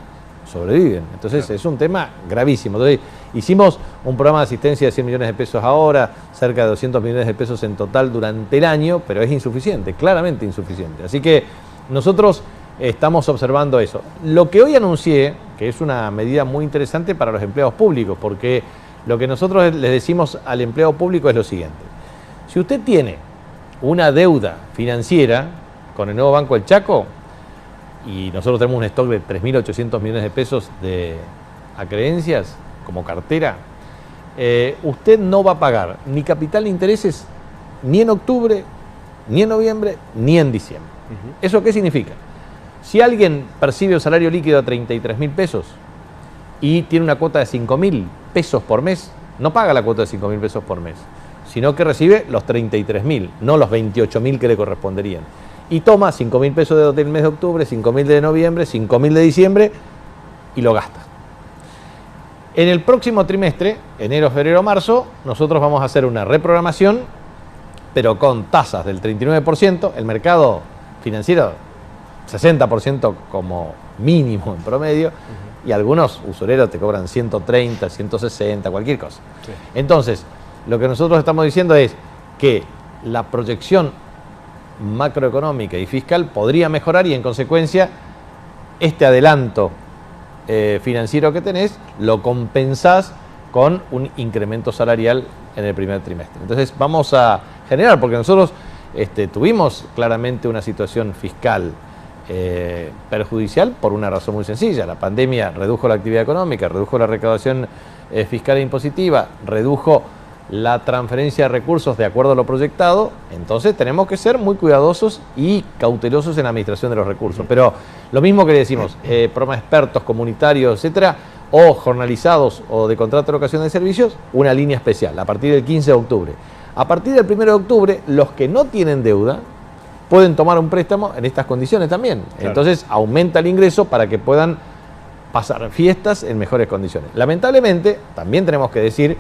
sobreviven. Entonces es un tema gravísimo. Entonces hicimos un programa de asistencia de 100 millones de pesos ahora, cerca de 200 millones de pesos en total durante el año, pero es insuficiente, claramente insuficiente. Así que nosotros estamos observando eso. Lo que hoy anuncié, que es una medida muy interesante para los empleados públicos, porque lo que nosotros les decimos al empleado público es lo siguiente: si usted tiene una deuda financiera con el nuevo Banco del Chaco, y nosotros tenemos un stock de 3.800 millones de pesos de acreencias como cartera, usted no va a pagar ni capital ni intereses ni en octubre, ni en noviembre, ni en diciembre. ¿Eso qué significa? Si alguien percibe un salario líquido a 33.000 pesos y tiene una cuota de 5.000 pesos por mes, no paga la cuota de 5.000 pesos por mes, sino que recibe los 33.000, no los 28.000 que le corresponderían. Y toma 5.000 pesos del mes de octubre, 5.000 de noviembre, 5.000 de diciembre y lo gasta. En el próximo trimestre, enero, febrero, marzo, nosotros vamos a hacer una reprogramación, pero con tasas del 39%, el mercado financiero 60% como mínimo en promedio, y algunos usureros te cobran 130, 160, cualquier cosa. Entonces, lo que nosotros estamos diciendo es que la proyección macroeconómica y fiscal podría mejorar y en consecuencia este adelanto financiero que tenés lo compensás con un incremento salarial en el primer trimestre. Entonces vamos a generar, porque nosotros tuvimos claramente una situación fiscal perjudicial por una razón muy sencilla. La pandemia redujo la actividad económica, redujo la recaudación fiscal e impositiva, redujo la transferencia de recursos de acuerdo a lo proyectado. Entonces tenemos que ser muy cuidadosos y cautelosos en la administración de los recursos. Pero lo mismo que le decimos, programa de expertos, comunitarios, etcétera, o jornalizados o de contrato de locación de servicios, una línea especial a partir del 15 de octubre. A partir del 1 de octubre, los que no tienen deuda pueden tomar un préstamo en estas condiciones también. Entonces aumenta el ingreso para que puedan pasar fiestas en mejores condiciones. Lamentablemente, también tenemos que decir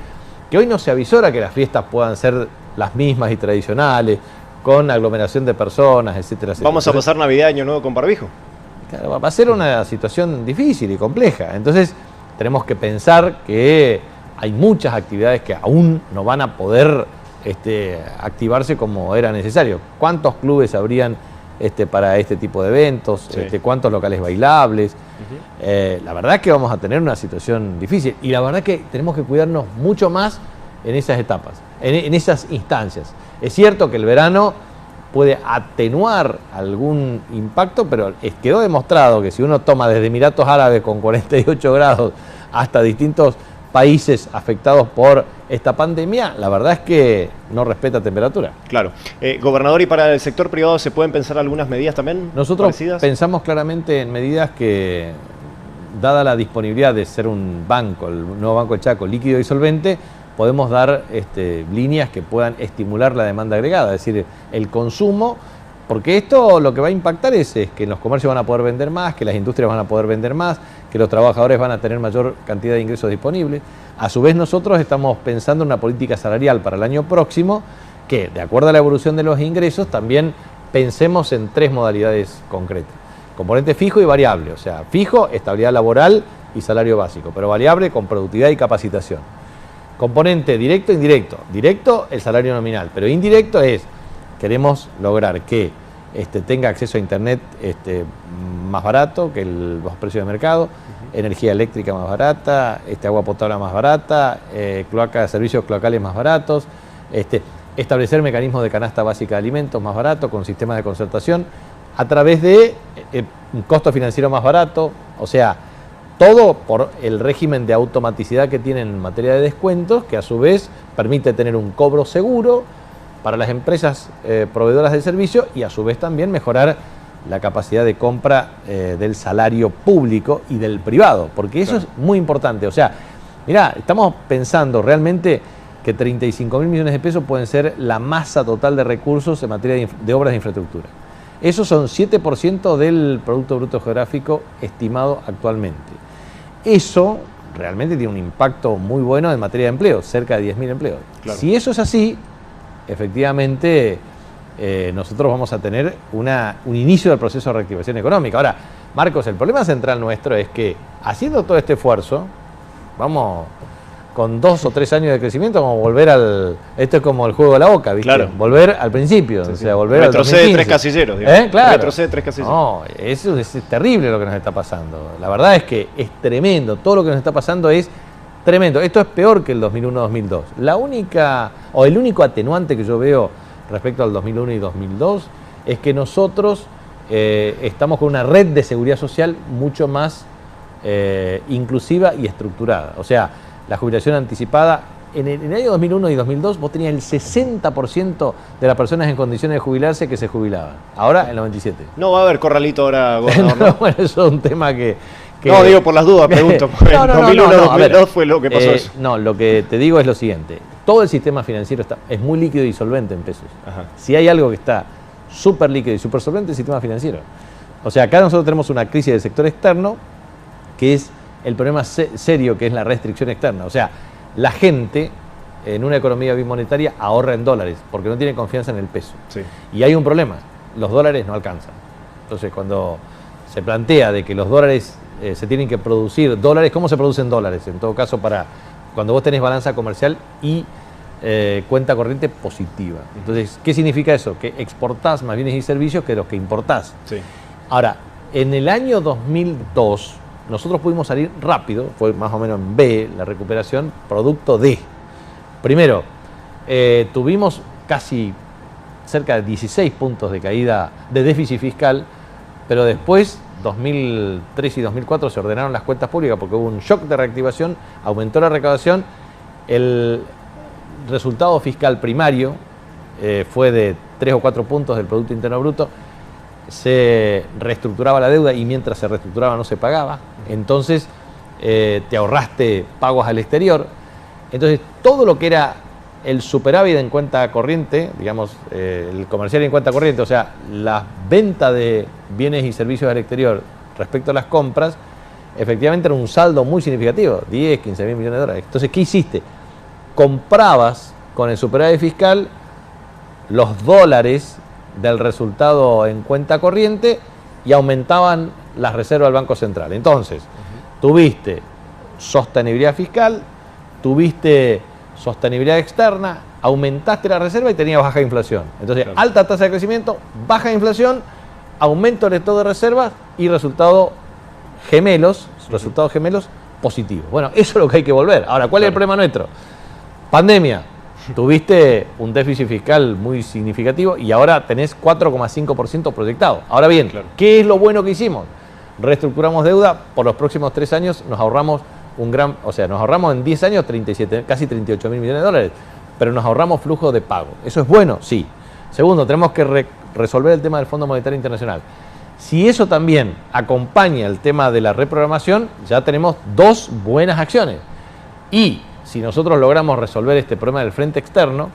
que hoy no se avisora que las fiestas puedan ser las mismas y tradicionales, con aglomeración de personas, etcétera, etcétera. ¿Vamos a pasar Navidad y Año Nuevo con barbijo? Claro, va a ser una situación difícil y compleja. Entonces tenemos que pensar que hay muchas actividades que aún no van a poder activarse como era necesario. ¿Cuántos clubes habrían para este tipo de eventos? ¿Cuántos locales bailables? La verdad es que vamos a tener una situación difícil y la verdad es que tenemos que cuidarnos mucho más en esas etapas, en esas instancias. Es cierto que el verano puede atenuar algún impacto, pero quedó demostrado que si uno toma desde Emiratos Árabes con 48 grados hasta distintos países afectados por esta pandemia, la verdad es que no respeta temperatura. Claro. Gobernador, ¿y para el sector privado se pueden pensar algunas medidas también Nosotros parecidas? Pensamos claramente en medidas que, dada la disponibilidad de ser un banco, el nuevo Banco del Chaco, líquido y solvente, podemos dar líneas que puedan estimular la demanda agregada, es decir, el consumo, porque esto lo que va a impactar es que los comercios van a poder vender más, que las industrias van a poder vender más, que los trabajadores van a tener mayor cantidad de ingresos disponibles. A su vez nosotros estamos pensando en una política salarial para el año próximo que, de acuerdo a la evolución de los ingresos, también pensemos en 3 modalidades concretas. Componente fijo y variable, o sea, fijo, estabilidad laboral y salario básico, pero variable con productividad y capacitación. Componente directo e indirecto. Directo, el salario nominal, pero indirecto es, queremos lograr que tenga acceso a internet más barato que los precios de mercado, energía eléctrica más barata, agua potable más barata, servicios cloacales más baratos, establecer mecanismos de canasta básica de alimentos más baratos con sistemas de concertación a través de un costo financiero más barato, o sea, todo por el régimen de automaticidad que tienen en materia de descuentos, que a su vez permite tener un cobro seguro para las empresas proveedoras de servicio y a su vez también mejorar la capacidad de compra del salario público y del privado, porque eso es muy importante. O sea, mirá, estamos pensando realmente que 35.000 millones de pesos pueden ser la masa total de recursos en materia de obras de infraestructura. Esos son 7% del Producto Bruto Geográfico estimado actualmente. Eso realmente tiene un impacto muy bueno en materia de empleo, cerca de 10.000 empleos. Claro. Si eso es así, efectivamente nosotros vamos a tener un inicio del proceso de reactivación económica. Ahora, Marcos, el problema central nuestro es que haciendo todo este esfuerzo, vamos con 2 o 3 años de crecimiento, vamos a volver al... Esto es como el juego de la Oca, ¿viste? Claro. Volver al principio, sí, o sea, volver al 2015. Retrocede 3 casilleros, digamos. Claro. Retrocede 3 casilleros. No, eso es terrible lo que nos está pasando. La verdad es que es tremendo. Todo lo que nos está pasando es tremendo. Esto es peor que el 2001-2002. La única, o el único atenuante que yo veo respecto al 2001 y 2002 es que nosotros estamos con una red de seguridad social mucho más inclusiva y estructurada. O sea, la jubilación anticipada, en el año 2001 y 2002 vos tenías el 60% de las personas en condiciones de jubilarse que se jubilaban. Ahora, el 97%. No va a haber corralito ahora, gobernador, ¿no? Bueno, eso es un tema que... No, digo por las dudas, pregunto. No, 2001-2002 fue lo que pasó eso. No, lo que te digo es lo siguiente. Todo el sistema financiero es muy líquido y solvente en pesos. Ajá. Si hay algo que está súper líquido y súper solvente, es el sistema financiero. O sea, acá nosotros tenemos una crisis del sector externo, que es el problema serio, que es la restricción externa. O sea, la gente en una economía bimonetaria ahorra en dólares, porque no tiene confianza en el peso. Sí. Y hay un problema, los dólares no alcanzan. Entonces, cuando se plantea de que los dólares se tienen que producir dólares, ¿cómo se producen dólares? En todo caso, cuando vos tenés balanza comercial y cuenta corriente positiva. Entonces, ¿qué significa eso? Que exportás más bienes y servicios que los que importás. Sí. Ahora, en el año 2002, nosotros pudimos salir rápido, fue más o menos en B la recuperación, producto de, primero, tuvimos casi cerca de 16 puntos de caída de déficit fiscal, pero después, 2003 y 2004, se ordenaron las cuentas públicas porque hubo un shock de reactivación, aumentó la recaudación, el resultado fiscal primario fue de 3 o 4 puntos del Producto Interno Bruto, se reestructuraba la deuda y mientras se reestructuraba no se pagaba, entonces te ahorraste pagos al exterior, entonces todo lo que era el superávit en cuenta corriente, digamos, el comercial en cuenta corriente, o sea, la venta de bienes y servicios al exterior respecto a las compras, efectivamente era un saldo muy significativo, 10, 15 mil millones de dólares. Entonces, ¿qué hiciste? Comprabas con el superávit fiscal los dólares del resultado en cuenta corriente y aumentaban las reservas del Banco Central. Entonces, tuviste sostenibilidad fiscal, tuviste sostenibilidad externa, aumentaste la reserva y tenías baja inflación. Entonces, claro, alta tasa de crecimiento, baja inflación, aumento del estado de reservas y resultados gemelos positivos. Bueno, eso es lo que hay que volver. Ahora, ¿cuál es el problema nuestro? Pandemia. Tuviste un déficit fiscal muy significativo y ahora tenés 4,5% proyectado. Ahora bien, claro, ¿qué es lo bueno que hicimos? Reestructuramos deuda, por los próximos 3 años nos ahorramos nos ahorramos en 10 años casi 38 mil millones de dólares, pero nos ahorramos flujo de pago. ¿Eso es bueno? Sí. Segundo, tenemos que resolver el tema del Fondo Monetario Internacional. Si eso también acompaña el tema de la reprogramación, ya tenemos 2 buenas acciones. Y si nosotros logramos resolver este problema del frente externo,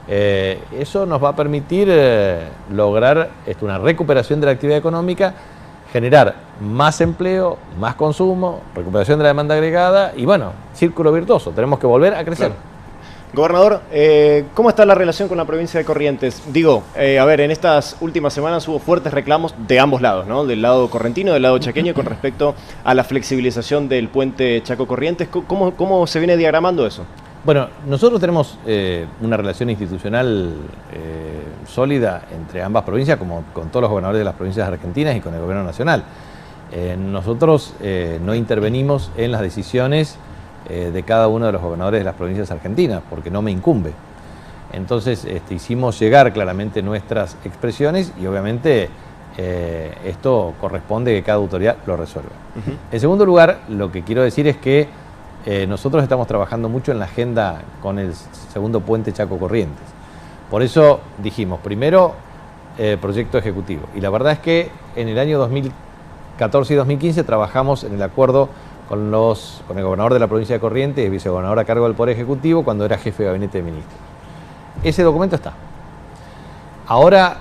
eso nos va a permitir lograr una recuperación de la actividad económica, generar más empleo, más consumo, recuperación de la demanda agregada y, bueno, círculo virtuoso. Tenemos que volver a crecer. Claro. Gobernador, ¿cómo está la relación con la provincia de Corrientes? Digo, a ver, en estas últimas semanas hubo fuertes reclamos de ambos lados, ¿no? Del lado correntino, del lado chaqueño, con respecto a la flexibilización del puente Chaco-Corrientes. ¿Cómo se viene diagramando eso? Bueno, nosotros tenemos una relación institucional sólida entre ambas provincias, como con todos los gobernadores de las provincias argentinas y con el gobierno nacional. Nosotros no intervenimos en las decisiones de cada uno de los gobernadores de las provincias argentinas, porque no me incumbe. Entonces hicimos llegar claramente nuestras expresiones y obviamente esto corresponde que cada autoridad lo resuelva. En segundo lugar, lo que quiero decir es que nosotros estamos trabajando mucho en la agenda con el segundo puente Chaco Corrientes. Por eso dijimos, primero, proyecto ejecutivo. Y la verdad es que en el año 2014 y 2015 trabajamos en el acuerdo con el gobernador de la provincia de Corrientes y el vicegobernador a cargo del Poder Ejecutivo cuando era jefe de gabinete de ministros. Ese documento está. Ahora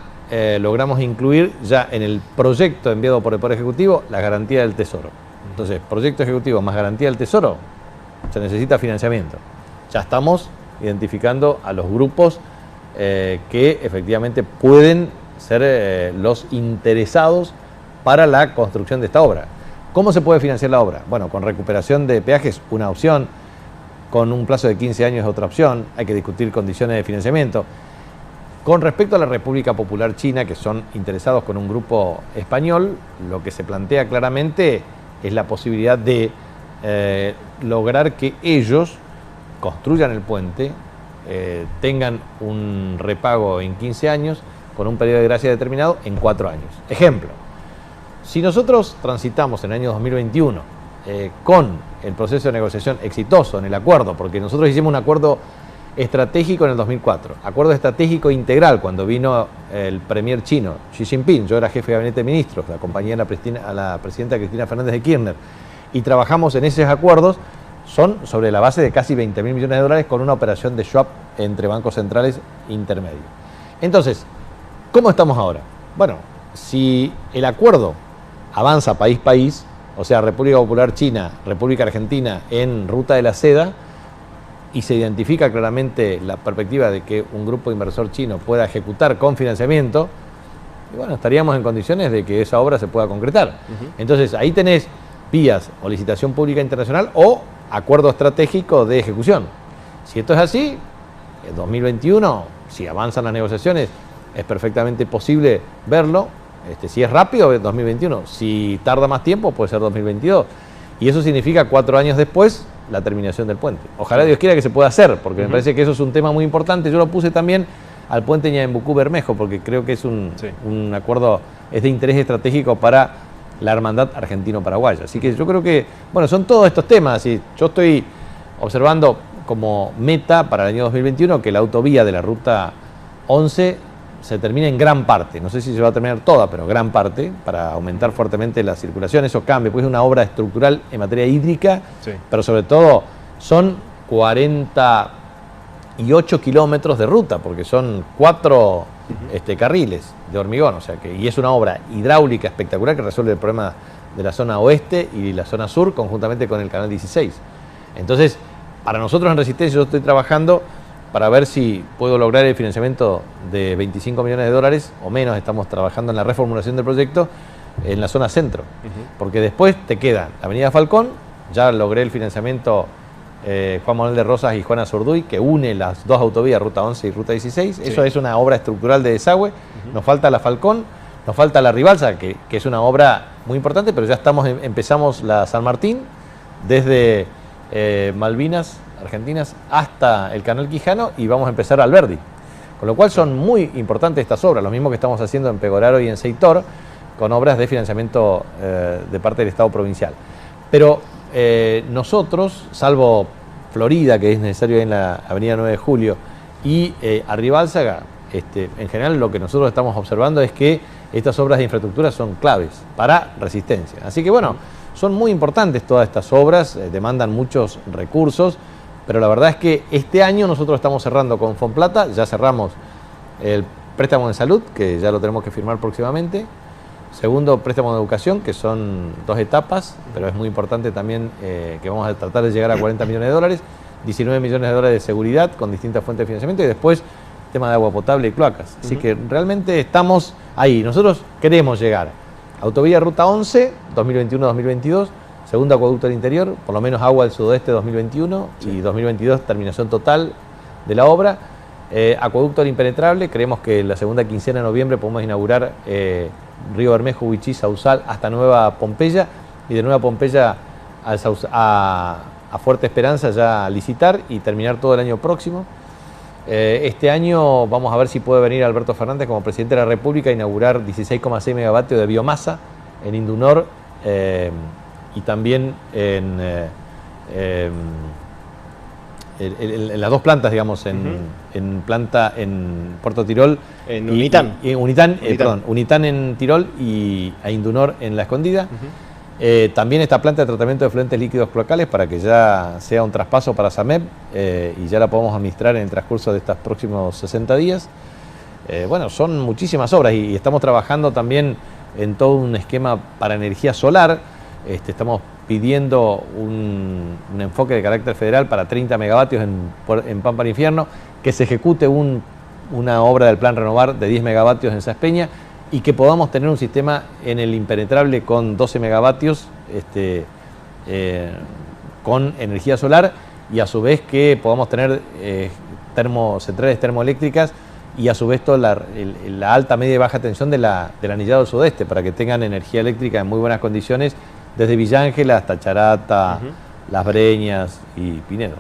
logramos incluir ya en el proyecto enviado por el Poder Ejecutivo la garantía del Tesoro. Entonces, proyecto ejecutivo más garantía del Tesoro, se necesita financiamiento. Ya estamos identificando a los grupos que efectivamente pueden ser los interesados para la construcción de esta obra. ¿Cómo se puede financiar la obra? Bueno, con recuperación de peajes, una opción, con un plazo de 15 años es otra opción, hay que discutir condiciones de financiamiento. Con respecto a la República Popular China, que son interesados con un grupo español, lo que se plantea claramente es la posibilidad de lograr que ellos construyan el puente, tengan un repago en 15 años, con un periodo de gracia determinado en 4 años. Ejemplo, si nosotros transitamos en el año 2021 con el proceso de negociación exitoso en el acuerdo, porque nosotros hicimos un acuerdo estratégico en el 2004, acuerdo estratégico integral cuando vino el premier chino Xi Jinping, yo era jefe de gabinete de ministros, la acompañé a la presidenta Cristina Fernández de Kirchner, y trabajamos en esos acuerdos, son sobre la base de casi 20.000 millones de dólares con una operación de swap entre bancos centrales intermedios. Entonces, ¿cómo estamos ahora? Bueno, si el acuerdo avanza país-país, o sea, República Popular China, República Argentina en Ruta de la Seda, y se identifica claramente la perspectiva de que un grupo inversor chino pueda ejecutar con financiamiento, y bueno, estaríamos en condiciones de que esa obra se pueda concretar. Entonces, ahí tenés vías o licitación pública internacional o acuerdo estratégico de ejecución. Si esto es así, en 2021, si avanzan las negociaciones, es perfectamente posible verlo. Si es rápido, es 2021. Si tarda más tiempo, puede ser 2022. Y eso significa 4 años después la terminación del puente. Ojalá Dios quiera que se pueda hacer, porque me parece que eso es un tema muy importante. Yo lo puse también al puente Ñaembucú-Bermejo, porque creo que es un acuerdo, es de interés estratégico para la hermandad argentino-paraguaya. Así que yo creo que, bueno, son todos estos temas. Y yo estoy observando como meta para el año 2021 que la autovía de la Ruta 11 se termina en gran parte, no sé si se va a terminar toda, pero gran parte, para aumentar fuertemente la circulación. Eso cambia, pues es una obra estructural en materia hídrica, pero sobre todo son 48 kilómetros de ruta, porque son 4 carriles de hormigón, o sea que, y es una obra hidráulica espectacular que resuelve el problema de la zona oeste y la zona sur conjuntamente con el canal 16. Entonces, para nosotros en Resistencia yo estoy trabajando para ver si puedo lograr el financiamiento de 25 millones de dólares o menos. Estamos trabajando en la reformulación del proyecto en la zona centro, porque después te queda la avenida Falcón, ya logré el financiamiento Juan Manuel de Rosas y Juana Zurduy, que une las dos autovías, Ruta 11 y Ruta 16. Eso es una obra estructural de desagüe. Nos falta la Falcón, nos falta la Ribalsa, que es una obra muy importante, pero ya empezamos la San Martín, desde Malvinas Argentinas hasta el Canal Quijano, y vamos a empezar Alberdi. Con lo cual son muy importantes estas obras, lo mismo que estamos haciendo en Pegoraro y en Seitor, con obras de financiamiento de parte del Estado provincial. Pero nosotros, salvo Florida, que es necesario en la avenida 9 de Julio, y Arribálzaga, en general lo que nosotros estamos observando es que estas obras de infraestructura son claves para Resistencia. Así que bueno, son muy importantes todas estas obras, demandan muchos recursos, pero la verdad es que este año nosotros estamos cerrando con Fonplata, ya cerramos el préstamo de salud, que ya lo tenemos que firmar próximamente. Segundo, préstamo de educación, que son 2 etapas, pero es muy importante también que vamos a tratar de llegar a 40 millones de dólares, 19 millones de dólares de seguridad con distintas fuentes de financiamiento, y después tema de agua potable y cloacas. Así que realmente estamos ahí. Nosotros queremos llegar. Autovía Ruta 11, 2021-2022, segundo acueducto del interior, por lo menos agua del sudoeste 2021 y 2022 terminación total de la obra. Acueducto del impenetrable, creemos que en la segunda quincena de noviembre podemos inaugurar Río Bermejo, Huichí, Sausal hasta Nueva Pompeya, y de Nueva Pompeya a Fuerte Esperanza ya a licitar y terminar todo el año próximo. Este año vamos a ver si puede venir Alberto Fernández como presidente de la República a inaugurar 16,6 megavatios de biomasa en Indunor y también en las dos plantas, digamos, en Puerto Tirol. En Unitán. Unitán en Tirol y a Indunor en La Escondida. También esta planta de tratamiento de efluentes líquidos cloacales para que ya sea un traspaso para SAMEB y ya la podamos administrar en el transcurso de estos próximos 60 días. Bueno, son muchísimas obras y estamos trabajando también en todo un esquema para energía solar. Estamos pidiendo un enfoque de carácter federal para 30 megavatios en Pampa del Infierno, que se ejecute una obra del Plan Renovar de 10 megavatios en Saspeña y que podamos tener un sistema en el Impenetrable con 12 megavatios con energía solar y a su vez que podamos tener centrales termoeléctricas y a su vez toda la alta, media y baja tensión del anillado sudeste para que tengan energía eléctrica en muy buenas condiciones desde Villa Ángela hasta Charata, Las Breñas y Pinedo.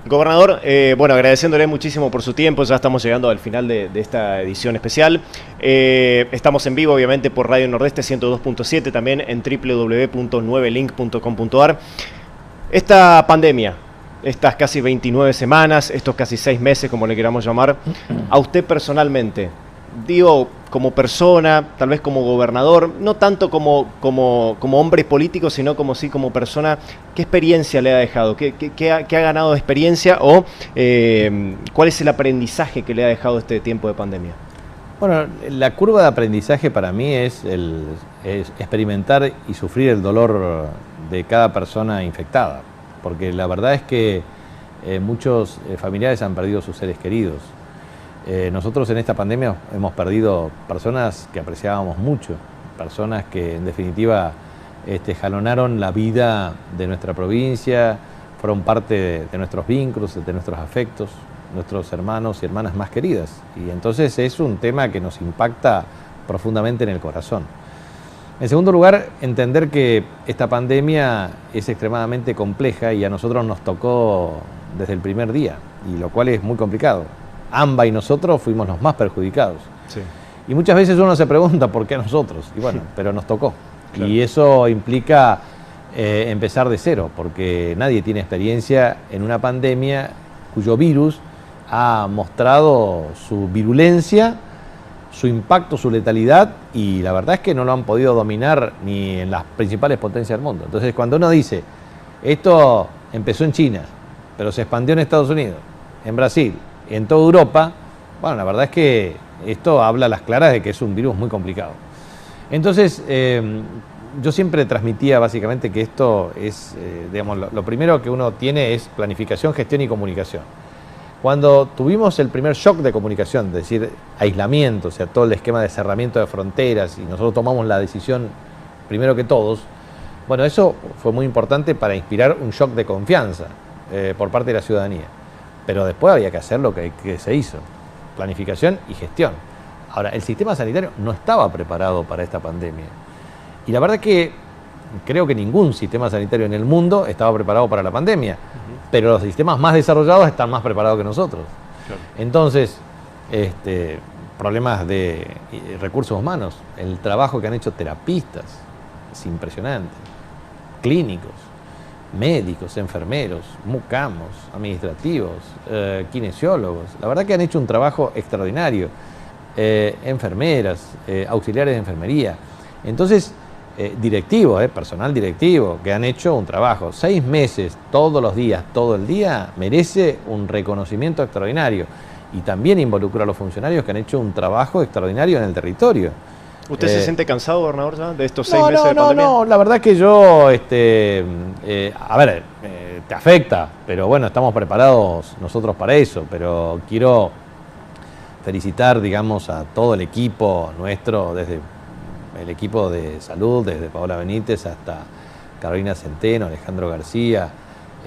Gobernador, bueno, agradeciéndole muchísimo por su tiempo, ya estamos llegando al final de esta edición especial. Estamos en vivo, obviamente, por Radio Nordeste 102.7, también en www.9link.com.ar. Esta pandemia, estas casi 29 semanas, estos casi 6 meses, como le queramos llamar, a usted personalmente, digo, como persona, tal vez como gobernador, no tanto como hombre político, sino como persona, ¿qué experiencia le ha dejado? ¿Qué ha ganado de experiencia o cuál es el aprendizaje que le ha dejado este tiempo de pandemia? Bueno, la curva de aprendizaje para mí es experimentar y sufrir el dolor de cada persona infectada, porque la verdad es que muchos familiares han perdido sus seres queridos. Nosotros en esta pandemia hemos perdido personas que apreciábamos mucho, personas que en definitiva jalonaron la vida de nuestra provincia, fueron parte de nuestros vínculos, de nuestros afectos, nuestros hermanos y hermanas más queridas. Y entonces es un tema que nos impacta profundamente en el corazón. En segundo lugar, entender que esta pandemia es extremadamente compleja y a nosotros nos tocó desde el primer día, y lo cual es muy complicado. AMBA y nosotros fuimos los más perjudicados. Sí. Y muchas veces uno se pregunta por qué a nosotros, y bueno, pero nos tocó. Claro. Y eso implica empezar de cero, porque nadie tiene experiencia en una pandemia cuyo virus ha mostrado su virulencia, su impacto, su letalidad, y la verdad es que no lo han podido dominar ni en las principales potencias del mundo. Entonces, cuando uno dice, esto empezó en China, pero se expandió en Estados Unidos, en Brasil, en toda Europa, bueno, la verdad es que esto habla a las claras de que es un virus muy complicado. Entonces, yo siempre transmitía básicamente que esto es, digamos, lo primero que uno tiene es planificación, gestión y comunicación. Cuando tuvimos el primer shock de comunicación, es decir, aislamiento, o sea, todo el esquema de cerramiento de fronteras, y nosotros tomamos la decisión primero que todos, bueno, eso fue muy importante para inspirar un shock de confianza por parte de la ciudadanía. Pero después había que hacer lo que se hizo, planificación y gestión. Ahora, el sistema sanitario no estaba preparado para esta pandemia. Y la verdad que creo que ningún sistema sanitario en el mundo estaba preparado para la pandemia, pero los sistemas más desarrollados están más preparados que nosotros. Claro. Entonces, problemas de recursos humanos, el trabajo que han hecho terapistas es impresionante, clínicos, médicos, enfermeros, mucamos, administrativos, kinesiólogos. La verdad que han hecho un trabajo extraordinario. Enfermeras, auxiliares de enfermería. Entonces, directivos, personal directivo, que han hecho un trabajo. 6 meses, todos los días, todo el día, merece un reconocimiento extraordinario. Y también involucra a los funcionarios que han hecho un trabajo extraordinario en el territorio. ¿Usted se siente cansado, gobernador, ya de estos 6 meses de pandemia? No, la verdad que yo, te afecta, pero bueno, estamos preparados nosotros para eso, pero quiero felicitar, digamos, a todo el equipo nuestro, desde el equipo de salud, desde Paola Benítez hasta Carolina Centeno, Alejandro García,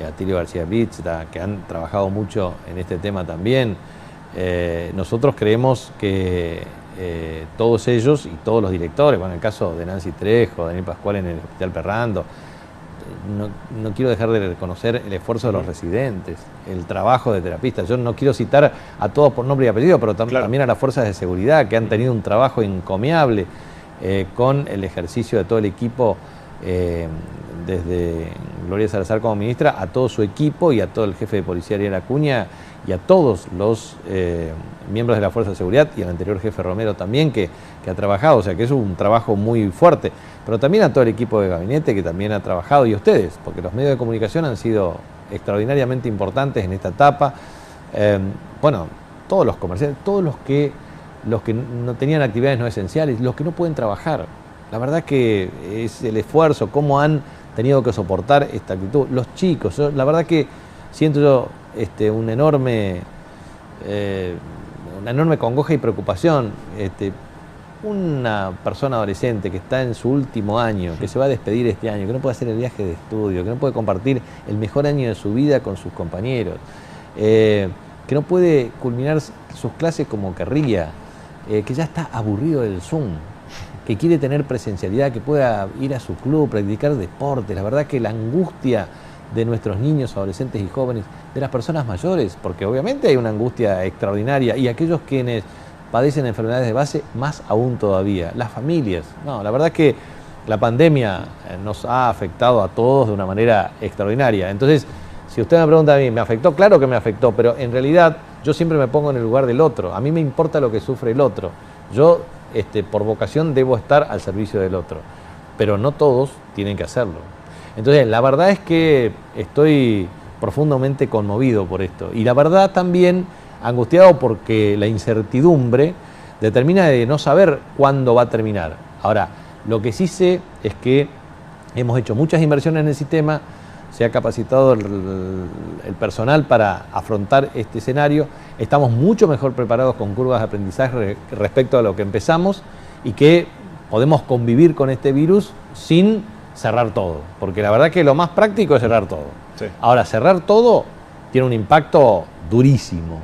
Atilio García Blitz, que han trabajado mucho en este tema también. Nosotros creemos que todos ellos y todos los directores, bueno, en el caso de Nancy Trejo, Daniel Pascual en el Hospital Perrando, no quiero dejar de reconocer el esfuerzo de los residentes, el trabajo de terapistas. Yo no quiero citar a todos por nombre y apellido, pero también a las fuerzas de seguridad que han tenido un trabajo encomiable con el ejercicio de todo el equipo desde Gloria Salazar como ministra, a todo su equipo y a todo el jefe de policía Ariel Acuña y a todos los miembros de la Fuerza de Seguridad y al anterior jefe Romero también que ha trabajado, o sea que es un trabajo muy fuerte, pero también a todo el equipo de gabinete que también ha trabajado y a ustedes, porque los medios de comunicación han sido extraordinariamente importantes en esta etapa. Bueno, todos los comerciantes, todos los que no tenían actividades no esenciales, los que no pueden trabajar. La verdad que es el esfuerzo, cómo han tenido que soportar esta actitud. Los chicos, la verdad que siento yo una enorme congoja y preocupación. Una persona adolescente que está en su último año, que se va a despedir este año, que no puede hacer el viaje de estudio, que no puede compartir el mejor año de su vida con sus compañeros, que no puede culminar sus clases como querría, que ya está aburrido del Zoom, que quiere tener presencialidad, que pueda ir a su club, practicar deporte. La verdad que la angustia de nuestros niños, adolescentes y jóvenes, de las personas mayores, porque obviamente hay una angustia extraordinaria, y aquellos quienes padecen enfermedades de base, más aún todavía. Las familias, no, la verdad que la pandemia nos ha afectado a todos de una manera extraordinaria. Entonces, si usted me pregunta a mí, ¿me afectó? Claro que me afectó, pero en realidad yo siempre me pongo en el lugar del otro. A mí me importa lo que sufre el otro. Yo, por vocación, debo estar al servicio del otro, pero no todos tienen que hacerlo. Entonces, la verdad es que estoy profundamente conmovido por esto. Y la verdad también angustiado porque la incertidumbre determina de no saber cuándo va a terminar. Ahora, lo que sí sé es que hemos hecho muchas inversiones en el sistema, se ha capacitado el personal para afrontar este escenario, estamos mucho mejor preparados con curvas de aprendizaje respecto a lo que empezamos y que podemos convivir con este virus sin cerrar todo, porque la verdad que lo más práctico es cerrar todo. Sí. Ahora, cerrar todo tiene un impacto durísimo,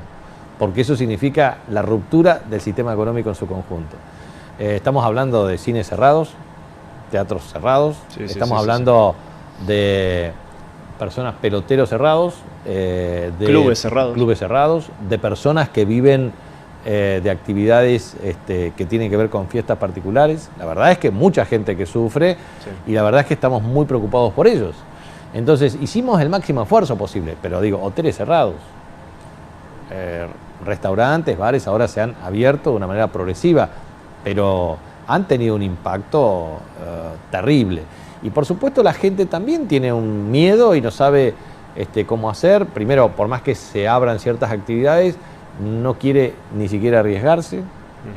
porque eso significa la ruptura del sistema económico en su conjunto. Estamos hablando de cines cerrados, teatros cerrados, estamos hablando de personas, peloteros cerrados, de clubes cerrados, de personas que viven de actividades que tienen que ver con fiestas particulares. La verdad es que mucha gente que sufre y la verdad es que estamos muy preocupados por ellos. Entonces hicimos el máximo esfuerzo posible, pero digo, hoteles cerrados, restaurantes, bares ahora se han abierto de una manera progresiva, pero han tenido un impacto terrible. Y por supuesto la gente también tiene un miedo y no sabe cómo hacer. Primero, por más que se abran ciertas actividades, no quiere ni siquiera arriesgarse.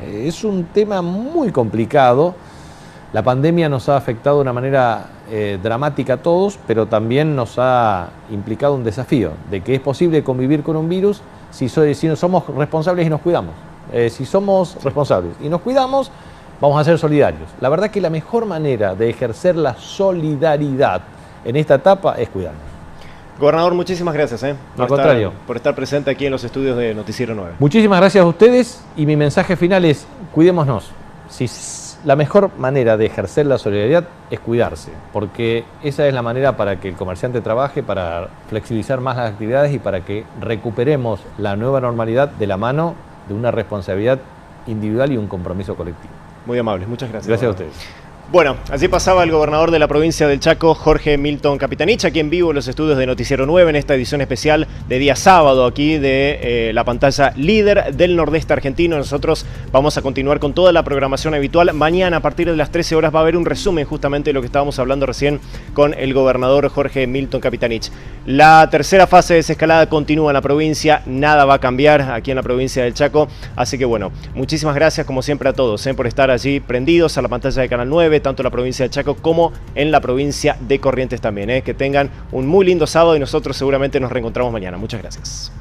Es un tema muy complicado. La pandemia nos ha afectado de una manera dramática a todos, pero también nos ha implicado un desafío de que es posible convivir con un virus si no somos responsables y nos cuidamos. Si somos responsables y nos cuidamos, vamos a ser solidarios. La verdad que la mejor manera de ejercer la solidaridad en esta etapa es cuidarnos. Gobernador, muchísimas gracias por estar presente aquí en los estudios de Noticiero 9. Muchísimas gracias a ustedes y mi mensaje final es: cuidémonos. La mejor manera de ejercer la solidaridad es cuidarse, porque esa es la manera para que el comerciante trabaje, para flexibilizar más las actividades y para que recuperemos la nueva normalidad de la mano de una responsabilidad individual y un compromiso colectivo. Muy amables, muchas gracias. Gracias a ustedes. Bueno, así pasaba el gobernador de la provincia del Chaco, Jorge Milton Capitanich, aquí en vivo en los estudios de Noticiero 9, en esta edición especial de día sábado, aquí de la pantalla líder del nordeste argentino. Nosotros vamos a continuar con toda la programación habitual. Mañana, a partir de las 13 horas, va a haber un resumen justamente de lo que estábamos hablando recién con el gobernador Jorge Milton Capitanich. La tercera fase de desescalada continúa en la provincia, nada va a cambiar aquí en la provincia del Chaco. Así que bueno, muchísimas gracias como siempre a todos por estar allí prendidos a la pantalla de Canal 9, tanto en la provincia de Chaco como en la provincia de Corrientes también. Que tengan un muy lindo sábado y nosotros seguramente nos reencontramos mañana. Muchas gracias.